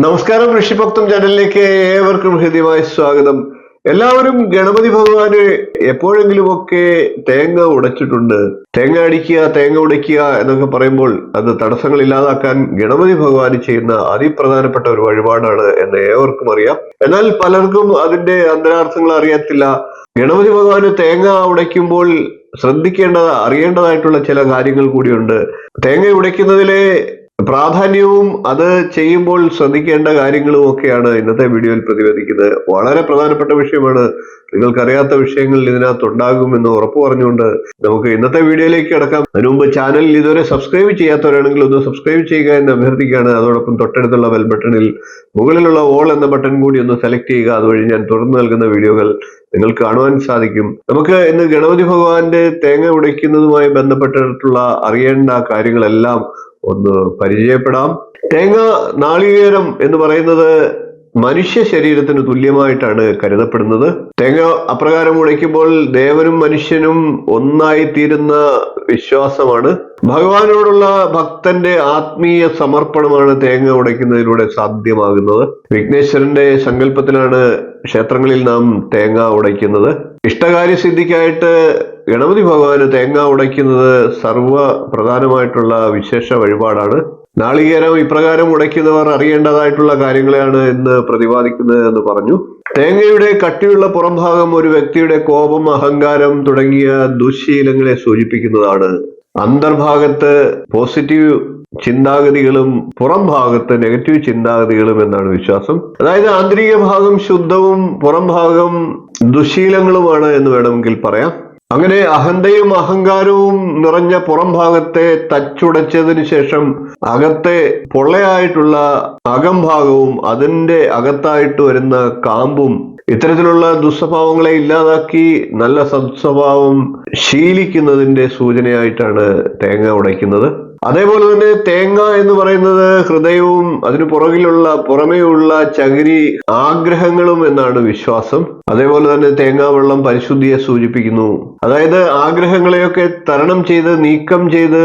നമസ്കാരം, ഋഷിഭക്തം ചാനലിലേക്ക് ഏവർക്കും ഹൃദ്യമായ സ്വാഗതം. എല്ലാവരും ഗണപതി ഭഗവാന് എപ്പോഴെങ്കിലുമൊക്കെ തേങ്ങ ഉടച്ചിട്ടുണ്ട്. തേങ്ങ അടിക്കുക, തേങ്ങ ഉടയ്ക്കുക എന്നൊക്കെ പറയുമ്പോൾ അത് തടസ്സങ്ങൾ ഇല്ലാതാക്കാൻ ഗണപതി ഭഗവാന് ചെയ്യുന്ന അതിപ്രധാനപ്പെട്ട ഒരു വഴിപാടാണ് എന്ന് ഏവർക്കും അറിയാം. എന്നാൽ പലർക്കും അതിന്റെ അന്തരാർത്ഥങ്ങൾ അറിയത്തില്ല. ഗണപതി ഭഗവാന് തേങ്ങ ഉടയ്ക്കുമ്പോൾ അറിയേണ്ടതായിട്ടുള്ള ചില കാര്യങ്ങൾ കൂടിയുണ്ട്. തേങ്ങ ഉടയ്ക്കുന്നതിലെ പ്രാധാന്യവും അത് ചെയ്യുമ്പോൾ ശ്രദ്ധിക്കേണ്ട കാര്യങ്ങളും ഒക്കെയാണ് ഇന്നത്തെ വീഡിയോയിൽ പ്രതിപാദിക്കുന്നത്. വളരെ പ്രധാനപ്പെട്ട വിഷയമാണ്. നിങ്ങൾക്കറിയാത്ത വിഷയങ്ങൾ ഇതിനകത്ത് ഉണ്ടാകുമെന്ന് ഉറപ്പു പറഞ്ഞുകൊണ്ട് നമുക്ക് ഇന്നത്തെ വീഡിയോയിലേക്ക് കിടക്കാം. അതിനു മുമ്പ് ചാനലിൽ ഇതുവരെ സബ്സ്ക്രൈബ് ചെയ്യാത്തവരാണെങ്കിൽ ഒന്ന് സബ്സ്ക്രൈബ് ചെയ്യുക എന്ന് അഭ്യർത്ഥിക്കുകയാണ്. അതോടൊപ്പം തൊട്ടടുത്തുള്ള ബെൽ ബട്ടണിൽ മുകളിലുള്ള ഓൾ എന്ന ബട്ടൺ കൂടി ഒന്ന് സെലക്ട് ചെയ്യുക. അതുവഴി ഞാൻ തുടർന്ന് നൽകുന്ന വീഡിയോകൾ നിങ്ങൾക്ക് കാണുവാൻ സാധിക്കും. നമുക്ക് ഇന്ന് ഗണപതി ഭഗവാന്റെ തേങ്ങ ഉടയ്ക്കുന്നതുമായി ബന്ധപ്പെട്ടിട്ടുള്ള അറിയേണ്ട കാര്യങ്ങളെല്ലാം ഒന്ന് പരിചയപ്പെടാം. തേങ്ങ നാളികേരം എന്ന് പറയുന്നത് മനുഷ്യ ശരീരത്തിന് തുല്യമായിട്ടാണ് കരുതപ്പെടുന്നത്. തേങ്ങ അപ്രകാരം ഉടയ്ക്കുമ്പോൾ ദേവനും മനുഷ്യനും ഒന്നായി തീരുന്ന വിശ്വാസമാണ്. ഭഗവാനോടുള്ള ഭക്തന്റെ ആത്മീയ സമർപ്പണമാണ് തേങ്ങ ഉടയ്ക്കുന്നതിലൂടെ സാധ്യമാകുന്നത്. വിഘ്നേശ്വരന്റെ സങ്കല്പത്തിലാണ് ക്ഷേത്രങ്ങളിൽ നാം തേങ്ങ ഉടയ്ക്കുന്നത്. ഇഷ്ടകാര്യസിദ്ധിക്കായിട്ട് ഗണപതി ഭഗവാന് തേങ്ങ ഉടയ്ക്കുന്നത് സർവ പ്രധാനമായിട്ടുള്ള വിശേഷ വഴിപാടാണ്. നാളികേരം ഇപ്രകാരം ഉടയ്ക്കുന്നവർ അറിയേണ്ടതായിട്ടുള്ള കാര്യങ്ങളെയാണ് ഇന്ന് പ്രതിപാദിക്കുന്നത് എന്ന് പറഞ്ഞു. തേങ്ങയുടെ കട്ടിയുള്ള പുറംഭാഗം ഒരു വ്യക്തിയുടെ കോപം, അഹങ്കാരം തുടങ്ങിയ ദുശ്ശീലങ്ങളെ സൂചിപ്പിക്കുന്നതാണ്. അന്തർഭാഗത്ത് പോസിറ്റീവ് ചിന്താഗതികളും പുറം ഭാഗത്ത് നെഗറ്റീവ് ചിന്താഗതികളും എന്നാണ് വിശ്വാസം. അതായത് ആന്തരിക ഭാഗം ശുദ്ധവും പുറം ഭാഗം ദുശ്ശീലങ്ങളുമാണ് എന്ന് വേണമെങ്കിൽ പറയാം. അങ്ങനെ അഹന്തയും അഹങ്കാരവും നിറഞ്ഞ പുറം ഭാഗത്തെ തച്ചുടച്ചതിന് ശേഷം അകത്തെ പൊള്ളയായിട്ടുള്ള അകംഭാഗവും അതിന്റെ അകത്തായിട്ട് വരുന്ന കാമ്പും ഇത്തരത്തിലുള്ള ദുസ്വഭാവങ്ങളെ ഇല്ലാതാക്കി നല്ല സദ്സ്വഭാവം ശീലിക്കുന്നതിന്റെ സൂചനയായിട്ടാണ് തേങ്ങ ഉടയ്ക്കുന്നത്. അതേപോലെ തന്നെ തേങ്ങ എന്ന് പറയുന്നത് ഹൃദയവും അതിനു പുറമേയുള്ള ചകിരി ആഗ്രഹങ്ങളും എന്നാണ് വിശ്വാസം. അതേപോലെ തന്നെ തേങ്ങാ വെള്ളം പരിശുദ്ധിയെ സൂചിപ്പിക്കുന്നു. അതായത് ആഗ്രഹങ്ങളെയൊക്കെ തരണം ചെയ്ത് നീക്കം ചെയ്ത്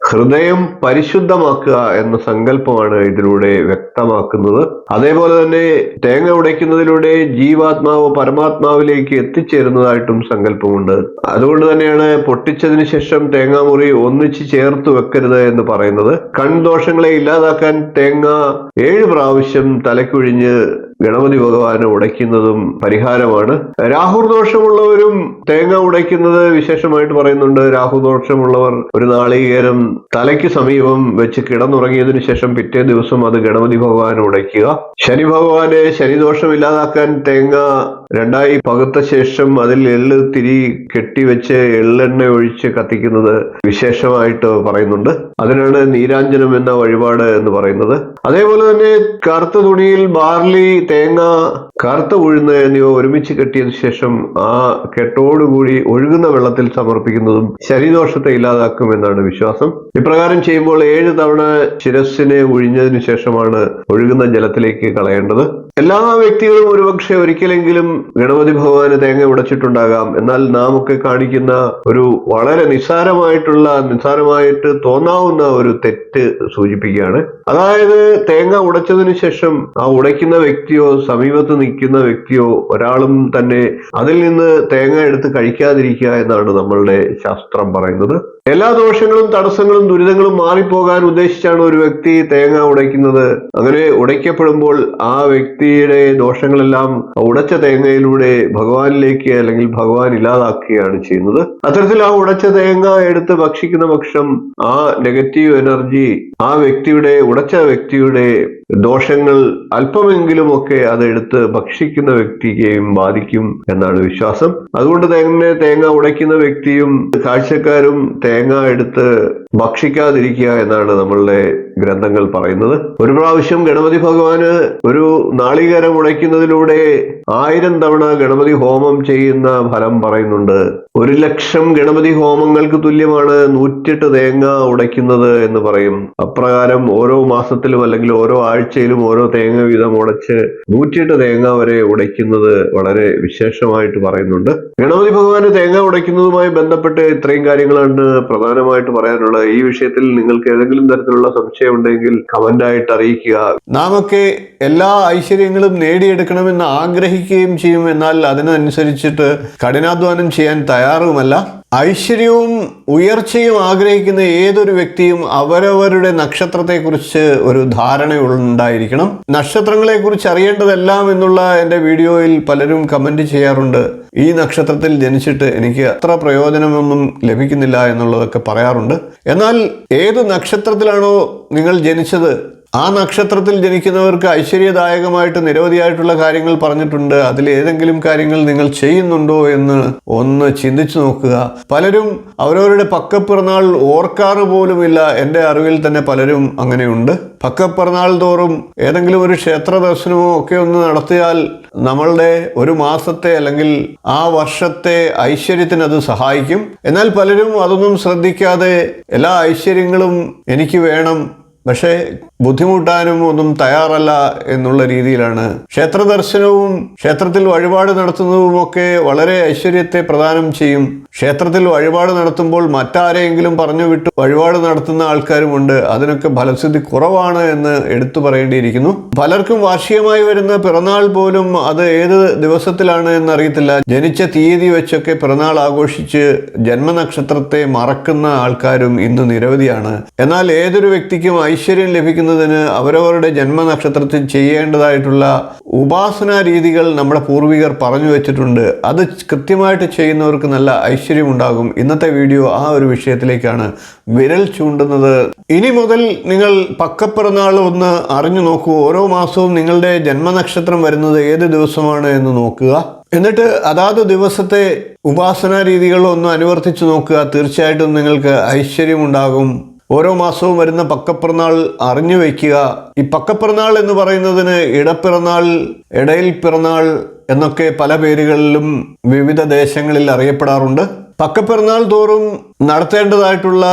ഹൃദയം പരിശുദ്ധമാക്കുക എന്ന സങ്കല്പമാണ് ഇതിലൂടെ വ്യക്തമാക്കുന്നത്. അതേപോലെ തന്നെ തേങ്ങ ഉടയ്ക്കുന്നതിലൂടെ ജീവാത്മാവ് പരമാത്മാവിലേക്ക് എത്തിച്ചേരുന്നതായിട്ടും സങ്കല്പമുണ്ട്. അതുകൊണ്ട് തന്നെയാണ് പൊട്ടിച്ചതിന് ശേഷം തേങ്ങാമുറി ഒന്നിച്ച് ചേർത്ത് വെക്കരുത് എന്ന് പറയുന്നത്. കൺദോഷങ്ങളെ ഇല്ലാതാക്കാൻ തേങ്ങ 7 പ്രാവശ്യം തലക്കുഴിഞ്ഞ് ഗണപതി ഭഗവാനെ ഉടയ്ക്കുന്നതും പരിഹാരമാണ്. രാഹുദോഷമുള്ളവരും തേങ്ങ ഉടയ്ക്കുന്നത് വിശേഷമായിട്ട് പറയുന്നുണ്ട്. രാഹുദോഷമുള്ളവർ ഒരു നാളികേരം തലയ്ക്ക് സമീപം വെച്ച് കിടന്നുറങ്ങിയതിനു ശേഷം പിറ്റേ ദിവസം അത് ഗണപതി ഭഗവാനെ ഉടയ്ക്കുക. ശനി ഭഗവാനെ ശനിദോഷം ഇല്ലാതാക്കാൻ തേങ്ങ 2ആയി പകുത്ത ശേഷം അതിൽ എള്ള് തിരി കെട്ടിവെച്ച് എള്ളെണ്ണ ഒഴിച്ച് കത്തിക്കുന്നത് വിശേഷമായിട്ട് പറയുന്നുണ്ട്. അതിനാണ് നീരാഞ്ജനം എന്ന വഴിപാട് എന്ന് പറയുന്നത്. അതേപോലെ തന്നെ കറുത്ത തുണിയിൽ ബാർലി, തേങ്ങ, കറുത്ത ഉഴുന്ന് എന്നിവ ഒരുമിച്ച് കെട്ടിയതിനു ശേഷം ആ കെട്ടോടുകൂടി ഒഴുകുന്ന വെള്ളത്തിൽ സമർപ്പിക്കുന്നതും ശനിദോഷത്തെ ഇല്ലാതാക്കും എന്നാണ് വിശ്വാസം. ഇപ്രകാരം ചെയ്യുമ്പോൾ 7 തവണ ശിരസ്സിനെ ഒഴിഞ്ഞതിനു ശേഷമാണ് ഒഴുകുന്ന ജലത്തിലേക്ക് കളയേണ്ടത്. എല്ലാ വ്യക്തികളും ഒരുപക്ഷെ ഒരിക്കലെങ്കിലും ഗണപതി ഭഗവാന് തേങ്ങ ഉടച്ചിട്ടുണ്ടാകാം. എന്നാൽ നാം ഒക്കെ കാണിക്കുന്ന ഒരു വളരെ നിസ്സാരമായിട്ട് തോന്നാവുന്ന ഒരു തെറ്റ് സൂചിപ്പിക്കുകയാണ്. അതായത് തേങ്ങ ഉടച്ചതിന് ശേഷം ആ ഉടയ്ക്കുന്ന വ്യക്തിയോ സമീപത്ത് നിൽക്കുന്ന വ്യക്തിയോ ഒരാളും തന്നെ അതിൽ നിന്ന് തേങ്ങ എടുത്ത് കഴിക്കാതിരിക്കുക എന്നാണ് നമ്മളുടെ ശാസ്ത്രം പറയുന്നത്. എല്ലാ ദോഷങ്ങളും തടസ്സങ്ങളും ദുരിതങ്ങളും മാറിപ്പോകാൻ ഉദ്ദേശിച്ചാണ് ഒരു വ്യക്തി തേങ്ങ ഉടയ്ക്കുന്നത്. അങ്ങനെ ഉടയ്ക്കപ്പെടുമ്പോൾ ആ വ്യക്തിയുടെ ദോഷങ്ങളെല്ലാം ഉടച്ച തേങ്ങയിലൂടെ ഭഗവാനിലേക്ക് അല്ലെങ്കിൽ ഭഗവാൻ ഇല്ലാതാക്കുകയാണ് ചെയ്യുന്നത്. അത്തരത്തിൽ ആ ഉടച്ച തേങ്ങ എടുത്ത് ഭക്ഷിക്കുന്ന പക്ഷം ആ നെഗറ്റീവ് എനർജി ആ ഉടച്ച വ്യക്തിയുടെ ദോഷങ്ങൾ അല്പമെങ്കിലുമൊക്കെ അതെടുത്ത് ഭക്ഷിക്കുന്ന വ്യക്തിയെയും ബാധിക്കും എന്നാണ് വിശ്വാസം. അതുകൊണ്ട് തന്നെ തേങ്ങ ഉടയ്ക്കുന്ന വ്യക്തിയും കാഴ്ചക്കാരും തേങ്ങ എടുത്ത് ഭക്ഷിക്കാതിരിക്കുക എന്നാണ് നമ്മളുടെ ഗ്രന്ഥങ്ങൾ പറയുന്നത്. ഒരു പ്രാവശ്യം ഗണപതി ഭഗവാന് ഒരു നാളികേരം ഉടയ്ക്കുന്നതിലൂടെ 1000 തവണ ഗണപതി ഹോമം ചെയ്യുന്ന ഫലം പറയുന്നുണ്ട്. 1,00,000 ഗണപതി ഹോമങ്ങൾക്ക് തുല്യമാണ് 108 തേങ്ങ ഉടയ്ക്കുന്നത് എന്ന് പറയും. അപ്രകാരം ഓരോ മാസത്തിലും അല്ലെങ്കിൽ ഓരോ ആഴ്ചയിലും ഓരോ തേങ്ങ വീതം ഉടച്ച് 108 തേങ്ങ വരെ ഉടയ്ക്കുന്നത് വളരെ വിശേഷമായിട്ട് പറയുന്നുണ്ട്. ഗണപതി ഭഗവാന് തേങ്ങ ഉടയ്ക്കുന്നതുമായി ബന്ധപ്പെട്ട് ഇത്രയും കാര്യങ്ങളാണ് പ്രധാനമായിട്ട് പറയാനുള്ളത്. പറയാനുണ്ട്. ഈ വിഷയത്തിൽ നിങ്ങൾക്ക് ഏതെങ്കിലും തരത്തിലുള്ള സംശയം ഉണ്ടെങ്കിൽ കമന്റ് ആയിട്ട് അറിയിക്കുക. നാം ഒക്കെ എല്ലാ ഐശ്വര്യങ്ങളും നേടിയെടുക്കണമെന്ന് ആഗ്രഹിക്കുകയും ചെയ്യും, എന്നാൽ അതിനനുസരിച്ചിട്ട് കഠിനാധ്വാനം ചെയ്യാൻ തയ്യാറുമല്ല. ഐശ്വര്യവും ഉയർച്ചയും ആഗ്രഹിക്കുന്ന ഏതൊരു വ്യക്തിയും അവരവരുടെ നക്ഷത്രത്തെക്കുറിച്ച് ഒരു ധാരണ ഉണ്ടായിരിക്കണം. നക്ഷത്രങ്ങളെക്കുറിച്ച് അറിയേണ്ടതെല്ലാം എന്നുള്ള എൻ്റെ വീഡിയോയിൽ പലരും കമന്റ് ചെയ്യാറുണ്ട്. ഈ നക്ഷത്രത്തിൽ ജനിച്ചിട്ട് എനിക്ക് അത്ര പ്രയോജനമൊന്നും ലഭിക്കുന്നില്ല എന്നുള്ളതൊക്കെ പറയാറുണ്ട്. എന്നാൽ ഏത് നക്ഷത്രത്തിലാണോ നിങ്ങൾ ജനിച്ചത് ആ നക്ഷത്രത്തിൽ ജനിക്കുന്നവർക്ക് ഐശ്വര്യദായകമായിട്ട് നിരവധിയായിട്ടുള്ള കാര്യങ്ങൾ പറഞ്ഞിട്ടുണ്ട്. അതിൽ ഏതെങ്കിലും കാര്യങ്ങൾ നിങ്ങൾ ചെയ്യുന്നുണ്ടോ എന്ന് ഒന്ന് ചിന്തിച്ചു നോക്കുക. പലരും അവരവരുടെ പക്കപ്പിറന്നാൾ ഓർക്കാറ് പോലുമില്ല. എൻ്റെ അറിവിൽ തന്നെ പലരും അങ്ങനെയുണ്ട്. പക്കപ്പിറന്നാൾ തോറും ഏതെങ്കിലും ഒരു ക്ഷേത്ര ദർശനമോ ഒക്കെ ഒന്ന് നടത്തിയാൽ നമ്മളുടെ ഒരു മാസത്തെ അല്ലെങ്കിൽ ആ വർഷത്തെ ഐശ്വര്യത്തിന് അത് സഹായിക്കും. എന്നാൽ പലരും അതൊന്നും ശ്രദ്ധിക്കാതെ എല്ലാ ഐശ്വര്യങ്ങളും എനിക്ക് വേണം, പക്ഷേ ബുദ്ധിമുട്ടാനും ഒന്നും തയ്യാറല്ല എന്നുള്ള രീതിയിലാണ്. ക്ഷേത്ര ദർശനവും ക്ഷേത്രത്തിൽ വഴിപാട് നടത്തുന്നതുമൊക്കെ വളരെ ഐശ്വര്യത്തെ പ്രദാനം ചെയ്യും. ക്ഷേത്രത്തിൽ വഴിപാട് നടത്തുമ്പോൾ മറ്റാരെങ്കിലും പറഞ്ഞു വിട്ട് വഴിപാട് നടത്തുന്ന ആൾക്കാരുമുണ്ട്. അതിനൊക്കെ ഫലസിദ്ധി കുറവാണ് എന്ന് എടുത്തു പറയേണ്ടിയിരിക്കുന്നു. പലർക്കും വാർഷികമായി വരുന്ന പിറന്നാൾ പോലും അത് ഏത് ദിവസത്തിലാണ് എന്നറിയത്തില്ല. ജനിച്ച തീയതി വെച്ചൊക്കെ പിറന്നാൾ ആഘോഷിച്ച് ജന്മനക്ഷത്രത്തെ മറക്കുന്ന ആൾക്കാരും ഇന്ന് നിരവധിയാണ്. എന്നാൽ ഏതൊരു വ്യക്തിക്കും ഐശ്വര്യം ലഭിക്കുന്നതിന് അവരവരുടെ ജന്മനക്ഷത്രത്തിൽ ചെയ്യേണ്ടതായിട്ടുള്ള ഉപാസനാ രീതികൾ നമ്മുടെ പൂർവികർ പറഞ്ഞു വെച്ചിട്ടുണ്ട്. അത് കൃത്യമായിട്ട് ചെയ്യുന്നവർക്ക് നല്ല ഐശ്വര്യം ഉണ്ടാകും. ഇന്നത്തെ വീഡിയോ ആ ഒരു വിഷയത്തിലേക്കാണ് വിരൽ ചൂണ്ടുന്നത്. ഇനി മുതൽ നിങ്ങൾ പക്കപ്പിറന്നാൾ ഒന്ന് അറിഞ്ഞു നോക്കൂ. ഓരോ മാസവും നിങ്ങളുടെ ജന്മനക്ഷത്രം വരുന്നത് ഏത് ദിവസമാണ് എന്ന് നോക്കുക. എന്നിട്ട് അതാത് ദിവസത്തെ ഉപാസനാ രീതികൾ ഒന്ന് അനുവർത്തിച്ചു നോക്കുക. തീർച്ചയായിട്ടും നിങ്ങൾക്ക് ഐശ്വര്യമുണ്ടാകും. ഓരോ മാസവും വരുന്ന പക്കപ്പിറന്നാൾ അറിഞ്ഞു വയ്ക്കുക. ഈ പക്കപ്പിറന്നാൾ എന്ന് പറയുന്നതിന് ഇടപ്പിറന്നാൾ, ഇടയിൽ പിറന്നാൾ എന്നൊക്കെ പല പേരുകളിലും വിവിധ ദേശങ്ങളിൽ അറിയപ്പെടാറുണ്ട്. പക്കപ്പിറന്നാൾ തോറും നടത്തേണ്ടതായിട്ടുള്ള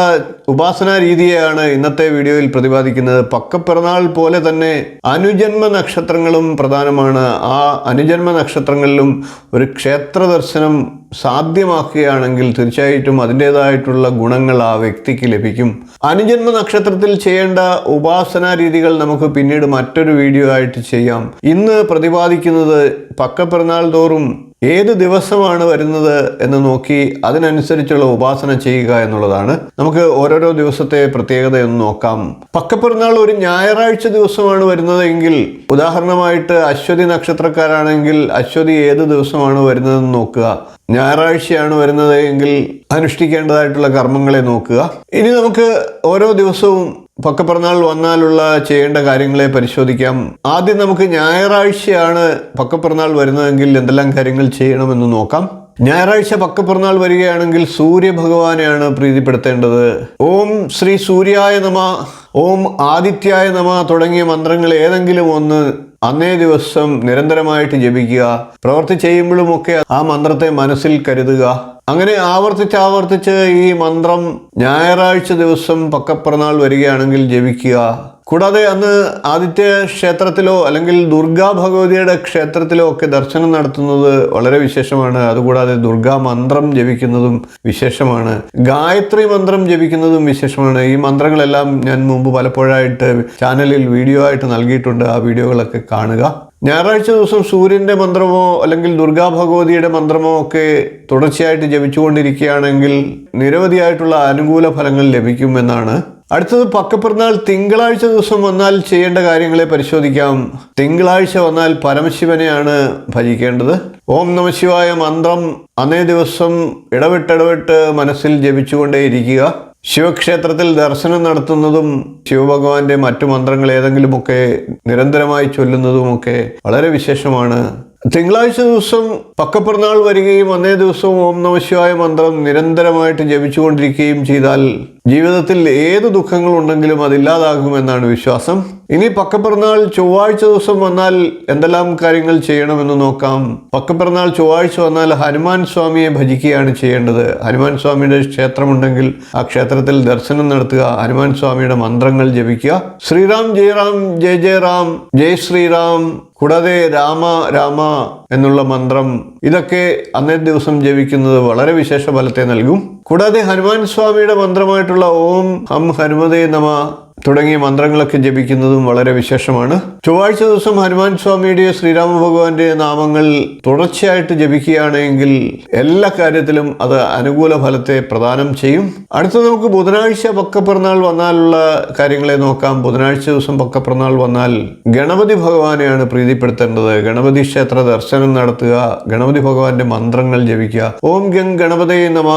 ഉപാസനാ രീതിയാണ് ഇന്നത്തെ വീഡിയോയിൽ പ്രതിപാദിക്കുന്നത്. പക്കപ്പിറന്നാൾ പോലെ തന്നെ അനുജന്മ നക്ഷത്രങ്ങളും പ്രധാനമാണ്. ആ അനുജന്മ നക്ഷത്രങ്ങളിലും ഒരു ക്ഷേത്ര ദർശനം സാധ്യമാക്കുകയാണെങ്കിൽ തീർച്ചയായിട്ടും അതിൻ്റെതായിട്ടുള്ള ഗുണങ്ങൾ ആ വ്യക്തിക്ക് ലഭിക്കും. അനുജന്മ നക്ഷത്രത്തിൽ ചെയ്യേണ്ട ഉപാസനാ രീതികൾ നമുക്ക് പിന്നീട് മറ്റൊരു വീഡിയോ ആയിട്ട് ചെയ്യാം. ഇന്ന് പ്രതിപാദിക്കുന്നത് പക്കപ്പിറന്നാൾ തോറും ഏത് ദിവസമാണ് വരുന്നത് എന്ന് നോക്കി അതിനനുസരിച്ചുള്ള ഉപാസന ചെയ്യുക എന്നുള്ളതാണ്. നമുക്ക് ഓരോരോ ദിവസത്തെ പ്രത്യേകതയൊന്ന് നോക്കാം. പക്കപ്പിറന്നാൾ ഒരു ഞായറാഴ്ച ദിവസമാണ് വരുന്നതെങ്കിൽ, ഉദാഹരണമായിട്ട് അശ്വതി നക്ഷത്രക്കാരാണെങ്കിൽ അശ്വതി ഏത് ദിവസമാണ് വരുന്നതെന്ന് നോക്കുക. ഞായറാഴ്ചയാണ് വരുന്നത് എങ്കിൽ അനുഷ്ഠിക്കേണ്ടതായിട്ടുള്ള കർമ്മങ്ങളെ നോക്കുക. ഇനി നമുക്ക് ഓരോ ദിവസവും പക്കപ്പിറന്നാൾ വന്നാലുള്ള ചെയ്യേണ്ട കാര്യങ്ങളെ പരിശോധിക്കാം. ആദ്യം നമുക്ക് ഞായറാഴ്ചയാണ് പക്കപ്പിറന്നാൾ വരുന്നതെങ്കിൽ എന്തെല്ലാം കാര്യങ്ങൾ ചെയ്യണമെന്ന് നോക്കാം. ഞായറാഴ്ച പക്കപ്പിറന്നാൾ വരികയാണെങ്കിൽ സൂര്യഭഗവാനെയാണ് പ്രീതിപ്പെടുത്തേണ്ടത്. ഓം ശ്രീ സൂര്യായ നമ, ഓം ആദിത്യായ നമ തുടങ്ങിയ മന്ത്രങ്ങൾ ഏതെങ്കിലും ഒന്ന് അന്നേ ദിവസം നിരന്തരമായിട്ട് ജപിക്കുക. പ്രവൃത്തി ചെയ്യുമ്പോഴുമൊക്കെ ആ മന്ത്രത്തെ മനസ്സിൽ കരുതുക. അങ്ങനെ ആവർത്തിച്ച് ഈ മന്ത്രം ഞായറാഴ്ച ദിവസം പക്കപ്പിറന്നാൾ വരികയാണെങ്കിൽ ജപിക്കുക. കൂടാതെ അന്ന് ആദിത്യ ക്ഷേത്രത്തിലോ അല്ലെങ്കിൽ ദുർഗാ ഭഗവതിയുടെ ക്ഷേത്രത്തിലോ ഒക്കെ ദർശനം നടത്തുന്നത് വളരെ വിശേഷമാണ്. അതുകൂടാതെ ദുർഗാ മന്ത്രം ജപിക്കുന്നതും വിശേഷമാണ്. ഗായത്രി മന്ത്രം ജപിക്കുന്നതും വിശേഷമാണ്. ഈ മന്ത്രങ്ങളെല്ലാം ഞാൻ മുമ്പ് പലപ്പോഴായിട്ട് ചാനലിൽ വീഡിയോ ആയിട്ട് നൽകിയിട്ടുണ്ട്. ആ വീഡിയോകളൊക്കെ കാണുക. ഞായറാഴ്ച ദിവസം സൂര്യൻ്റെ മന്ത്രമോ അല്ലെങ്കിൽ ദുർഗാ ഭഗവതിയുടെ മന്ത്രമോ ഒക്കെ തുടർച്ചയായിട്ട് ജപിച്ചുകൊണ്ടിരിക്കുകയാണെങ്കിൽ നിരവധിയായിട്ടുള്ള അനുകൂല ഫലങ്ങൾ ലഭിക്കുമെന്നാണ്. അടുത്തത് പക്കപ്പിറന്നാൾ തിങ്കളാഴ്ച ദിവസം വന്നാൽ ചെയ്യേണ്ട കാര്യങ്ങളെ പരിശോധിക്കാം. തിങ്കളാഴ്ച വന്നാൽ പരമശിവനെയാണ് ഭജിക്കേണ്ടത്. ഓം നമഃശിവായ മന്ത്രം അന്നേ ദിവസം ഇടവിട്ട് മനസ്സിൽ ജപിച്ചുകൊണ്ടേയിരിക്കുക. ശിവക്ഷേത്രത്തിൽ ദർശനം നടത്തുന്നതും ശിവഭഗവാന്റെ മറ്റു മന്ത്രങ്ങൾ ഏതെങ്കിലുമൊക്കെ നിരന്തരമായി ചൊല്ലുന്നതുമൊക്കെ വളരെ വിശേഷമാണ്. തിങ്കളാഴ്ച ദിവസം പക്കപ്പിറന്നാൾ വരികയും അന്നേ ദിവസവും ഓം നമഃശിവായ മന്ത്രം നിരന്തരമായിട്ട് ജപിച്ചുകൊണ്ടിരിക്കുകയും ചെയ്താൽ ജീവിതത്തിൽ ഏത് ദുഃഖങ്ങളുണ്ടെങ്കിലും അതില്ലാതാകുമെന്നാണ് വിശ്വാസം. ഇനി പക്കപ്പിറന്നാൾ ചൊവ്വാഴ്ച ദിവസം വന്നാൽ എന്തെല്ലാം കാര്യങ്ങൾ ചെയ്യണമെന്ന് നോക്കാം. പക്കപ്പിറന്നാൾ ചൊവ്വാഴ്ച വന്നാൽ ഹനുമാൻ സ്വാമിയെ ഭജിക്കുകയാണ് ചെയ്യേണ്ടത്. ഹനുമാൻ സ്വാമിയുടെ ക്ഷേത്രമുണ്ടെങ്കിൽ ആ ക്ഷേത്രത്തിൽ ദർശനം നടത്തുക. ഹനുമാൻ സ്വാമിയുടെ മന്ത്രങ്ങൾ ജപിക്കുക. ശ്രീറാം ജയ റാം, ജയ ജയ റാം, ജയ് ശ്രീറാം കൂടാതെ രാമ രാമ എന്നുള്ള മന്ത്രം ഇതൊക്കെ അന്നേ ദിവസം ജപിക്കുന്നത് വളരെ വിശേഷ ഫലത്തെ നൽകും. കൂടാതെ ഹനുമാൻ സ്വാമിയുടെ മന്ത്രമായിട്ടുള്ള ഓം ഹം ഹനുമതേ നമ തുടങ്ങിയ മന്ത്രങ്ങളൊക്കെ ജപിക്കുന്നതും വളരെ വിശേഷമാണ്. ചൊവ്വാഴ്ച ദിവസം ഹനുമാൻ സ്വാമിയുടെയോ ശ്രീരാമ ഭഗവാന്റെ നാമങ്ങൾ തുടർച്ചയായിട്ട് ജപിക്കുകയാണെങ്കിൽ എല്ലാ കാര്യത്തിലും അത് അനുകൂല ഫലത്തെ പ്രദാനം ചെയ്യും. അടുത്ത നമുക്ക് ബുധനാഴ്ച പക്കപ്പിറന്നാൾ വന്നാലുള്ള കാര്യങ്ങളെ നോക്കാം. ബുധനാഴ്ച ദിവസം പക്കപ്പിറന്നാൾ വന്നാൽ ഗണപതി ഭഗവാനെയാണ് പ്രീതിപ്പെടുത്തേണ്ടത്. ഗണപതി ക്ഷേത്ര ദർശനം നടത്തുക, ഗണപതി ഭഗവാന്റെ മന്ത്രങ്ങൾ ജപിക്കുക. ഓം ഗം ഗണപതയെ നമ,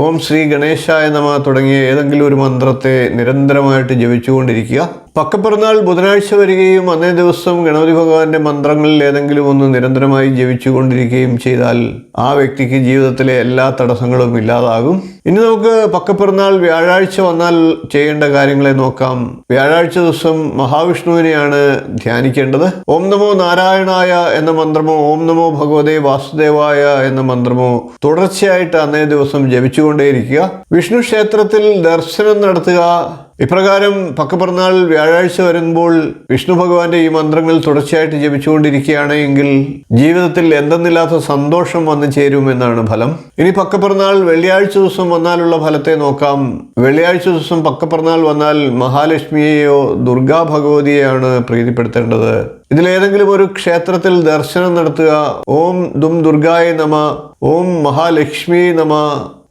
ഓം ശ്രീ ഗണേശായ നമ തുടങ്ങിയ ഏതെങ്കിലും ഒരു മന്ത്രത്തെ നിരന്തരമായിട്ട് ജപിച്ചുകൊണ്ടിരിക്കുക. പക്കപ്പിറന്നാൾ ബുധനാഴ്ച വരികയും അന്നേ ദിവസം ഗണപതി ഭഗവാന്റെ മന്ത്രങ്ങളിൽ ഏതെങ്കിലും ഒന്ന് നിരന്തരമായി ജപിച്ചുകൊണ്ടിരിക്കുകയും ചെയ്താൽ ആ വ്യക്തിക്ക് ജീവിതത്തിലെ എല്ലാ തടസ്സങ്ങളും ഇല്ലാതാകും. ഇനി നമുക്ക് പക്കപ്പിറന്നാൾ വ്യാഴാഴ്ച വന്നാൽ ചെയ്യേണ്ട കാര്യങ്ങളെ നോക്കാം. വ്യാഴാഴ്ച ദിവസം മഹാവിഷ്ണുവിനെയാണ് ധ്യാനിക്കേണ്ടത്. ഓം നമോ നാരായണായ എന്ന മന്ത്രമോ ഓം നമോ ഭഗവതേ വാസുദേവായ എന്ന മന്ത്രമോ തുടർച്ചയായിട്ട് അന്നേ ദിവസം ജപിച്ചുകൊണ്ടേയിരിക്കുക. വിഷ്ണു ക്ഷേത്രത്തിൽ ദർശനം നടത്തുക. ഇപ്രകാരം പക്കപ്പിറന്നാൾ വ്യാഴാഴ്ച വരുമ്പോൾ വിഷ്ണു ഭഗവാന്റെ ഈ മന്ത്രങ്ങൾ തുടർച്ചയായിട്ട് ജപിച്ചുകൊണ്ടിരിക്കുകയാണെങ്കിൽ ജീവിതത്തിൽ എന്തെന്നില്ലാത്ത സന്തോഷം വന്നു ചേരുമെന്നാണ് ഫലം. ഇനി പക്കപ്പിറന്നാൾ വെള്ളിയാഴ്ച ദിവസം വന്നാലുള്ള ഫലത്തെ നോക്കാം. വെള്ളിയാഴ്ച ദിവസം പക്കപ്പിറന്നാൾ വന്നാൽ മഹാലക്ഷ്മിയെയോ ദുർഗാ ഭഗവതിയെയാണ് പ്രീതിപ്പെടുത്തേണ്ടത്. ഇതിലേതെങ്കിലും ഒരു ക്ഷേത്രത്തിൽ ദർശനം നടത്തുക. ഓം ദും ദുർഗായ നമ, ഓം മഹാലക്ഷ്മി നമ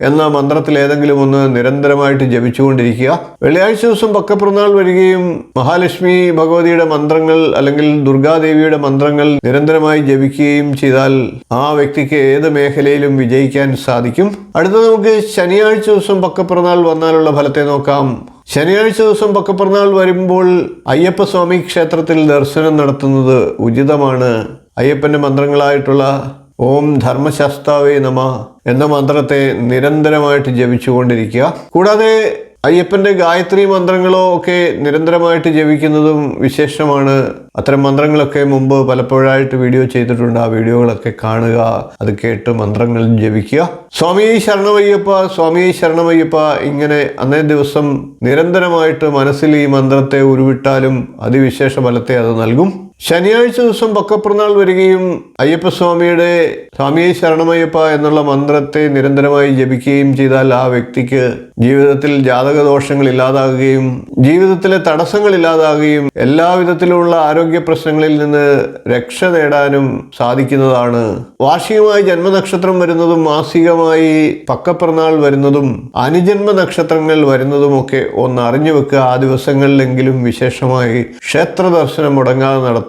എന്ന മന്ത്രത്തിൽ ഏതെങ്കിലും ഒന്ന് നിരന്തരമായിട്ട് ജപിച്ചുകൊണ്ടിരിക്കുക. വെള്ളിയാഴ്ച ദിവസം പക്കപ്പിറന്നാൾ വരികയും മഹാലക്ഷ്മി ഭഗവതിയുടെ മന്ത്രങ്ങൾ അല്ലെങ്കിൽ ദുർഗാദേവിയുടെ മന്ത്രങ്ങൾ നിരന്തരമായി ജപിക്കുകയും ചെയ്താൽ ആ വ്യക്തിക്ക് ഏത് മേഖലയിലും വിജയിക്കാൻ സാധിക്കും. അടുത്ത നമുക്ക് ശനിയാഴ്ച ദിവസം പക്കപ്പിറന്നാൾ വന്നാലുള്ള ഫലത്തെ നോക്കാം. ശനിയാഴ്ച ദിവസം പക്കപ്പിറന്നാൾ വരുമ്പോൾ അയ്യപ്പസ്വാമി ക്ഷേത്രത്തിൽ ദർശനം നടത്തുന്നത് ഉചിതമാണ്. അയ്യപ്പന്റെ മന്ത്രങ്ങളായിട്ടുള്ള ഓം ധർമ്മശാസ്താവേ നമ എന്ന മന്ത്രത്തെ നിരന്തരമായിട്ട് ജപിച്ചുകൊണ്ടിരിക്കുക. കൂടാതെ അയ്യപ്പന്റെ ഗായത്രി മന്ത്രങ്ങളോ ഒക്കെ നിരന്തരമായിട്ട് ജപിക്കുന്നതും വിശേഷമാണ്. അത്തരം മന്ത്രങ്ങളൊക്കെ മുമ്പ് പലപ്പോഴായിട്ട് വീഡിയോ ചെയ്തിട്ടുണ്ട്. ആ വീഡിയോകളൊക്കെ കാണുക, അത് കേട്ട് മന്ത്രങ്ങൾ ജപിക്കുക. സ്വാമിയെ ശരണമയ്യപ്പ, സ്വാമിയെ ശരണമയ്യപ്പ ഇങ്ങനെ അന്നേ ദിവസം നിരന്തരമായിട്ട് മനസ്സിൽ ഈ മന്ത്രത്തെ ഉരുവിട്ടാലും അതിവിശേഷ ഫലത്തെ അത് നൽകും. ശനിയാഴ്ച ദിവസം പക്കപ്പിറന്നാൾ വരികയും അയ്യപ്പസ്വാമിയുടെ സ്വാമിയെ ശരണമയ്യപ്പ എന്നുള്ള മന്ത്രത്തെ നിരന്തരമായി ജപിക്കുകയും ചെയ്താൽ ആ വ്യക്തിക്ക് ജീവിതത്തിൽ ജാതകദോഷങ്ങൾ ഇല്ലാതാകുകയും ജീവിതത്തിലെ തടസ്സങ്ങൾ ഇല്ലാതാകുകയും എല്ലാവിധത്തിലുള്ള ആരോഗ്യ പ്രശ്നങ്ങളിൽ നിന്ന് രക്ഷ നേടാനും സാധിക്കുന്നതാണ്. വാർഷികമായി ജന്മനക്ഷത്രം വരുന്നതും മാസികമായി പക്കപ്പിറന്നാൾ വരുന്നതും അനുജന്മ നക്ഷത്രങ്ങൾ വരുന്നതുമൊക്കെ ഒന്ന് അറിഞ്ഞു വെക്കുക. ആ ദിവസങ്ങളിലെങ്കിലും വിശേഷമായി ക്ഷേത്ര ദർശനം മുടങ്ങാതെ നടത്തുക.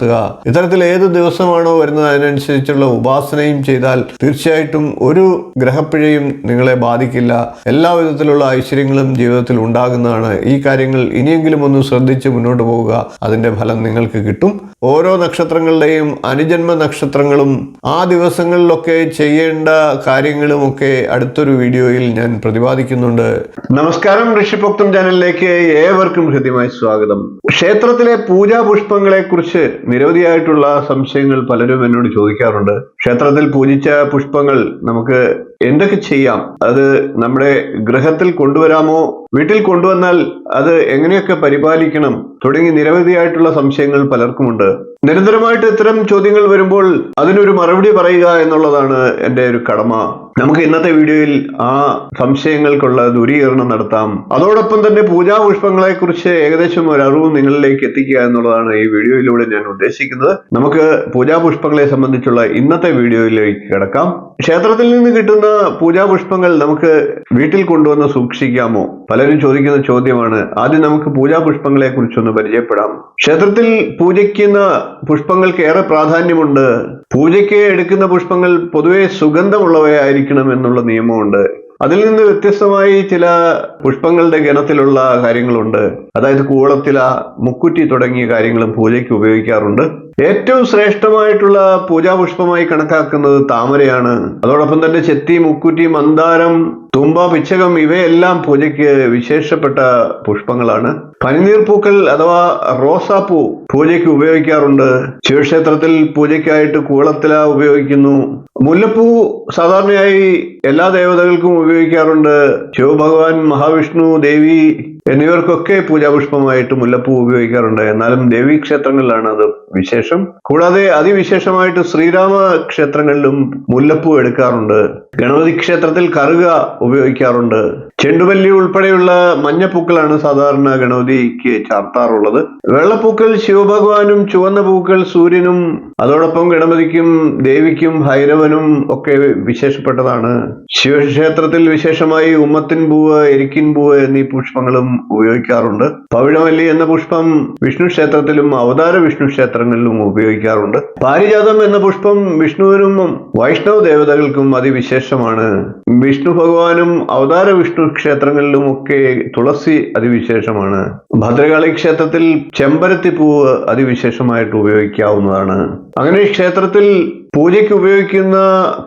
ഇത്തരത്തിൽ ഏത് ദിവസമാണോ വരുന്നത് അതിനനുസരിച്ചുള്ള ഉപാസനയും ചെയ്താൽ തീർച്ചയായിട്ടും ഒരു ഗ്രഹപ്പിഴയും നിങ്ങളെ ബാധിക്കില്ല. എല്ലാ വിധത്തിലുള്ള ഐശ്വര്യങ്ങളും ജീവിതത്തിൽ ഉണ്ടാകുന്നതാണ്. ഈ കാര്യങ്ങൾ ഇനിയെങ്കിലും ഒന്ന് ശ്രദ്ധിച്ച് മുന്നോട്ട് പോവുക. അതിന്റെ ഫലം നിങ്ങൾക്ക് കിട്ടും. ഓരോ നക്ഷത്രങ്ങളുടെയും അനുജന്മ നക്ഷത്രങ്ങളും ആ ദിവസങ്ങളിലൊക്കെ ചെയ്യേണ്ട കാര്യങ്ങളുമൊക്കെ അടുത്തൊരു വീഡിയോയിൽ ഞാൻ പ്രതിപാദിക്കുന്നുണ്ട്. നമസ്കാരം, ഋഷിഭോക്തം ചാനലിലേക്ക് ഏവർക്കും ഹൃദ്യമായി സ്വാഗതം. ക്ഷേത്രത്തിലെ പൂജാ പുഷ്പങ്ങളെ കുറിച്ച് നിരവധിയായിട്ടുള്ള സംശയങ്ങൾ പലരും എന്നോട് ചോദിക്കാറുണ്ട്. ക്ഷേത്രത്തിൽ പൂജിച്ച പുഷ്പങ്ങൾ നമുക്ക് എന്തൊക്കെ ചെയ്യാം? അത് നമ്മുടെ ഗൃഹത്തിൽ കൊണ്ടുവരാമോ? വീട്ടിൽ കൊണ്ടുവന്നാൽ അത് എങ്ങനെയൊക്കെ പരിപാലിക്കണം? തുടങ്ങി നിരവധിയായിട്ടുള്ള സംശയങ്ങൾ പലർക്കുമുണ്ട്. നിരന്തരമായിട്ട് ഇത്തരം ചോദ്യങ്ങൾ വരുമ്പോൾ അതിനൊരു മറുപടി പറയുക എന്നുള്ളതാണ് എൻ്റെ ഒരു കടമ. നമുക്ക് ഇന്നത്തെ വീഡിയോയിൽ ആ സംശയങ്ങൾക്കുള്ള ദൂരീകരണം നടത്താം. അതോടൊപ്പം തന്നെ പൂജാ പുഷ്പങ്ങളെ കുറിച്ച് ഏകദേശം ഒരു അറിവ് നിങ്ങളിലേക്ക് എത്തിക്കുക എന്നുള്ളതാണ് ഈ വീഡിയോയിലൂടെ ഞാൻ ഉദ്ദേശിക്കുന്നത്. നമുക്ക് പൂജാ പുഷ്പങ്ങളെ സംബന്ധിച്ചുള്ള ഇന്നത്തെ വീഡിയോയിലേക്ക് കിടക്കാം. ക്ഷേത്രത്തിൽ നിന്ന് കിട്ടുന്ന പൂജാ പുഷ്പങ്ങൾ നമുക്ക് വീട്ടിൽ കൊണ്ടുവന്ന് സൂക്ഷിക്കാമോ? പലരും ചോദിക്കുന്ന ചോദ്യമാണ്. ആദ്യം നമുക്ക് പൂജാ പുഷ്പങ്ങളെ കുറിച്ചൊന്ന് പരിചയപ്പെടാം. ക്ഷേത്രത്തിൽ പൂജിക്കുന്ന പുഷ്പങ്ങൾക്ക് ഏറെ പ്രാധാന്യമുണ്ട്. പൂജയ്ക്ക് എടുക്കുന്ന പുഷ്പങ്ങൾ പൊതുവെ സുഗന്ധമുള്ളവയായിരിക്കണം എന്നുള്ള നിയമമുണ്ട്. അതിൽ നിന്ന് വ്യത്യസ്തമായി ചില പുഷ്പങ്ങളുടെ ഗണത്തിലുള്ള കാര്യങ്ങളുണ്ട്. അതായത് കൂളത്തില, മുക്കുറ്റി തുടങ്ങിയ കാര്യങ്ങളും പൂജയ്ക്ക് ഉപയോഗിക്കാറുണ്ട്. ഏറ്റവും ശ്രേഷ്ഠമായിട്ടുള്ള പൂജാപുഷ്പമായി കണക്കാക്കുന്നത് താമരയാണ്. അതോടൊപ്പം തന്നെ ചെത്തി, മുക്കുറ്റി, മന്ദാരം, തുമ്പ, പിച്ചകം ഇവയെല്ലാം പൂജയ്ക്ക് വിശേഷപ്പെട്ട പുഷ്പങ്ങളാണ്. പനിനീർ പൂക്കൾ അഥവാ റോസാപ്പൂ പൂജയ്ക്ക് ഉപയോഗിക്കാറുണ്ട്. ശിവക്ഷേത്രത്തിൽ പൂജയ്ക്കായിട്ട് കൂളത്തില ഉപയോഗിക്കുന്നു. മുല്ലപ്പൂ സാധാരണയായി എല്ലാ ദേവതകൾക്കും ഉപയോഗിക്കാറുണ്ട്. ശിവഭഗവാൻ, മഹാവിഷ്ണു, ദേവി എന്നിവർക്കൊക്കെ പൂജാപുഷ്പമായിട്ട് മുല്ലപ്പൂ ഉപയോഗിക്കാറുണ്ട്. എന്നാലും ദേവീ ക്ഷേത്രങ്ങളിലാണ് അത് വിശേഷം. കൂടാതെ അതിവിശേഷമായിട്ട് ശ്രീരാമ ക്ഷേത്രങ്ങളിലും മുല്ലപ്പൂ എടുക്കാറുണ്ട്. ഗണപതി ക്ഷേത്രത്തിൽ കറുക ഉപയോഗിക്കാറുണ്ട്. ചെണ്ടുമല്ലി ഉൾപ്പെടെയുള്ള മഞ്ഞപ്പൂക്കളാണ് സാധാരണ ഗണപതിക്ക് ചാർത്താറുള്ളത്. വെള്ളപ്പൂക്കൾ ശിവഭഗവാനും, ചുവന്ന പൂക്കൾ സൂര്യനും, അതോടൊപ്പം ഗണപതിക്കും ദേവിക്കും ഭൈരവനും ഒക്കെ വിശേഷപ്പെട്ടതാണ്. ശിവക്ഷേത്രത്തിൽ വിശേഷമായി ഉമ്മത്തിൻ പൂവ്, എരിക്കിൻ പൂവ് എന്നീ പുഷ്പങ്ങളും ഉപയോഗിക്കാറുണ്ട്. പവിഴമല്ലി എന്ന പുഷ്പം വിഷ്ണു ക്ഷേത്രത്തിലും അവതാര വിഷ്ണു ക്ഷേത്രങ്ങളിലും ഉപയോഗിക്കാറുണ്ട്. പാരിജാതം എന്ന പുഷ്പം വിഷ്ണുവിനും വൈഷ്ണവ ദേവതകൾക്കും അതിവിശേഷമാണ്. വിഷ്ണു ഭഗവാനും അവതാര വിഷ്ണു ക്ഷേത്രങ്ങളിലും ഒക്കെ തുളസി അതിവിശേഷമാണ്. ഭദ്രകാളി ക്ഷേത്രത്തിൽ ചെമ്പരത്തി പൂവ് അതിവിശേഷമായിട്ട് ഉപയോഗിക്കാവുന്നതാണ്. അങ്ങനെ ക്ഷേത്രത്തിൽ പൂജയ്ക്ക് ഉപയോഗിക്കുന്ന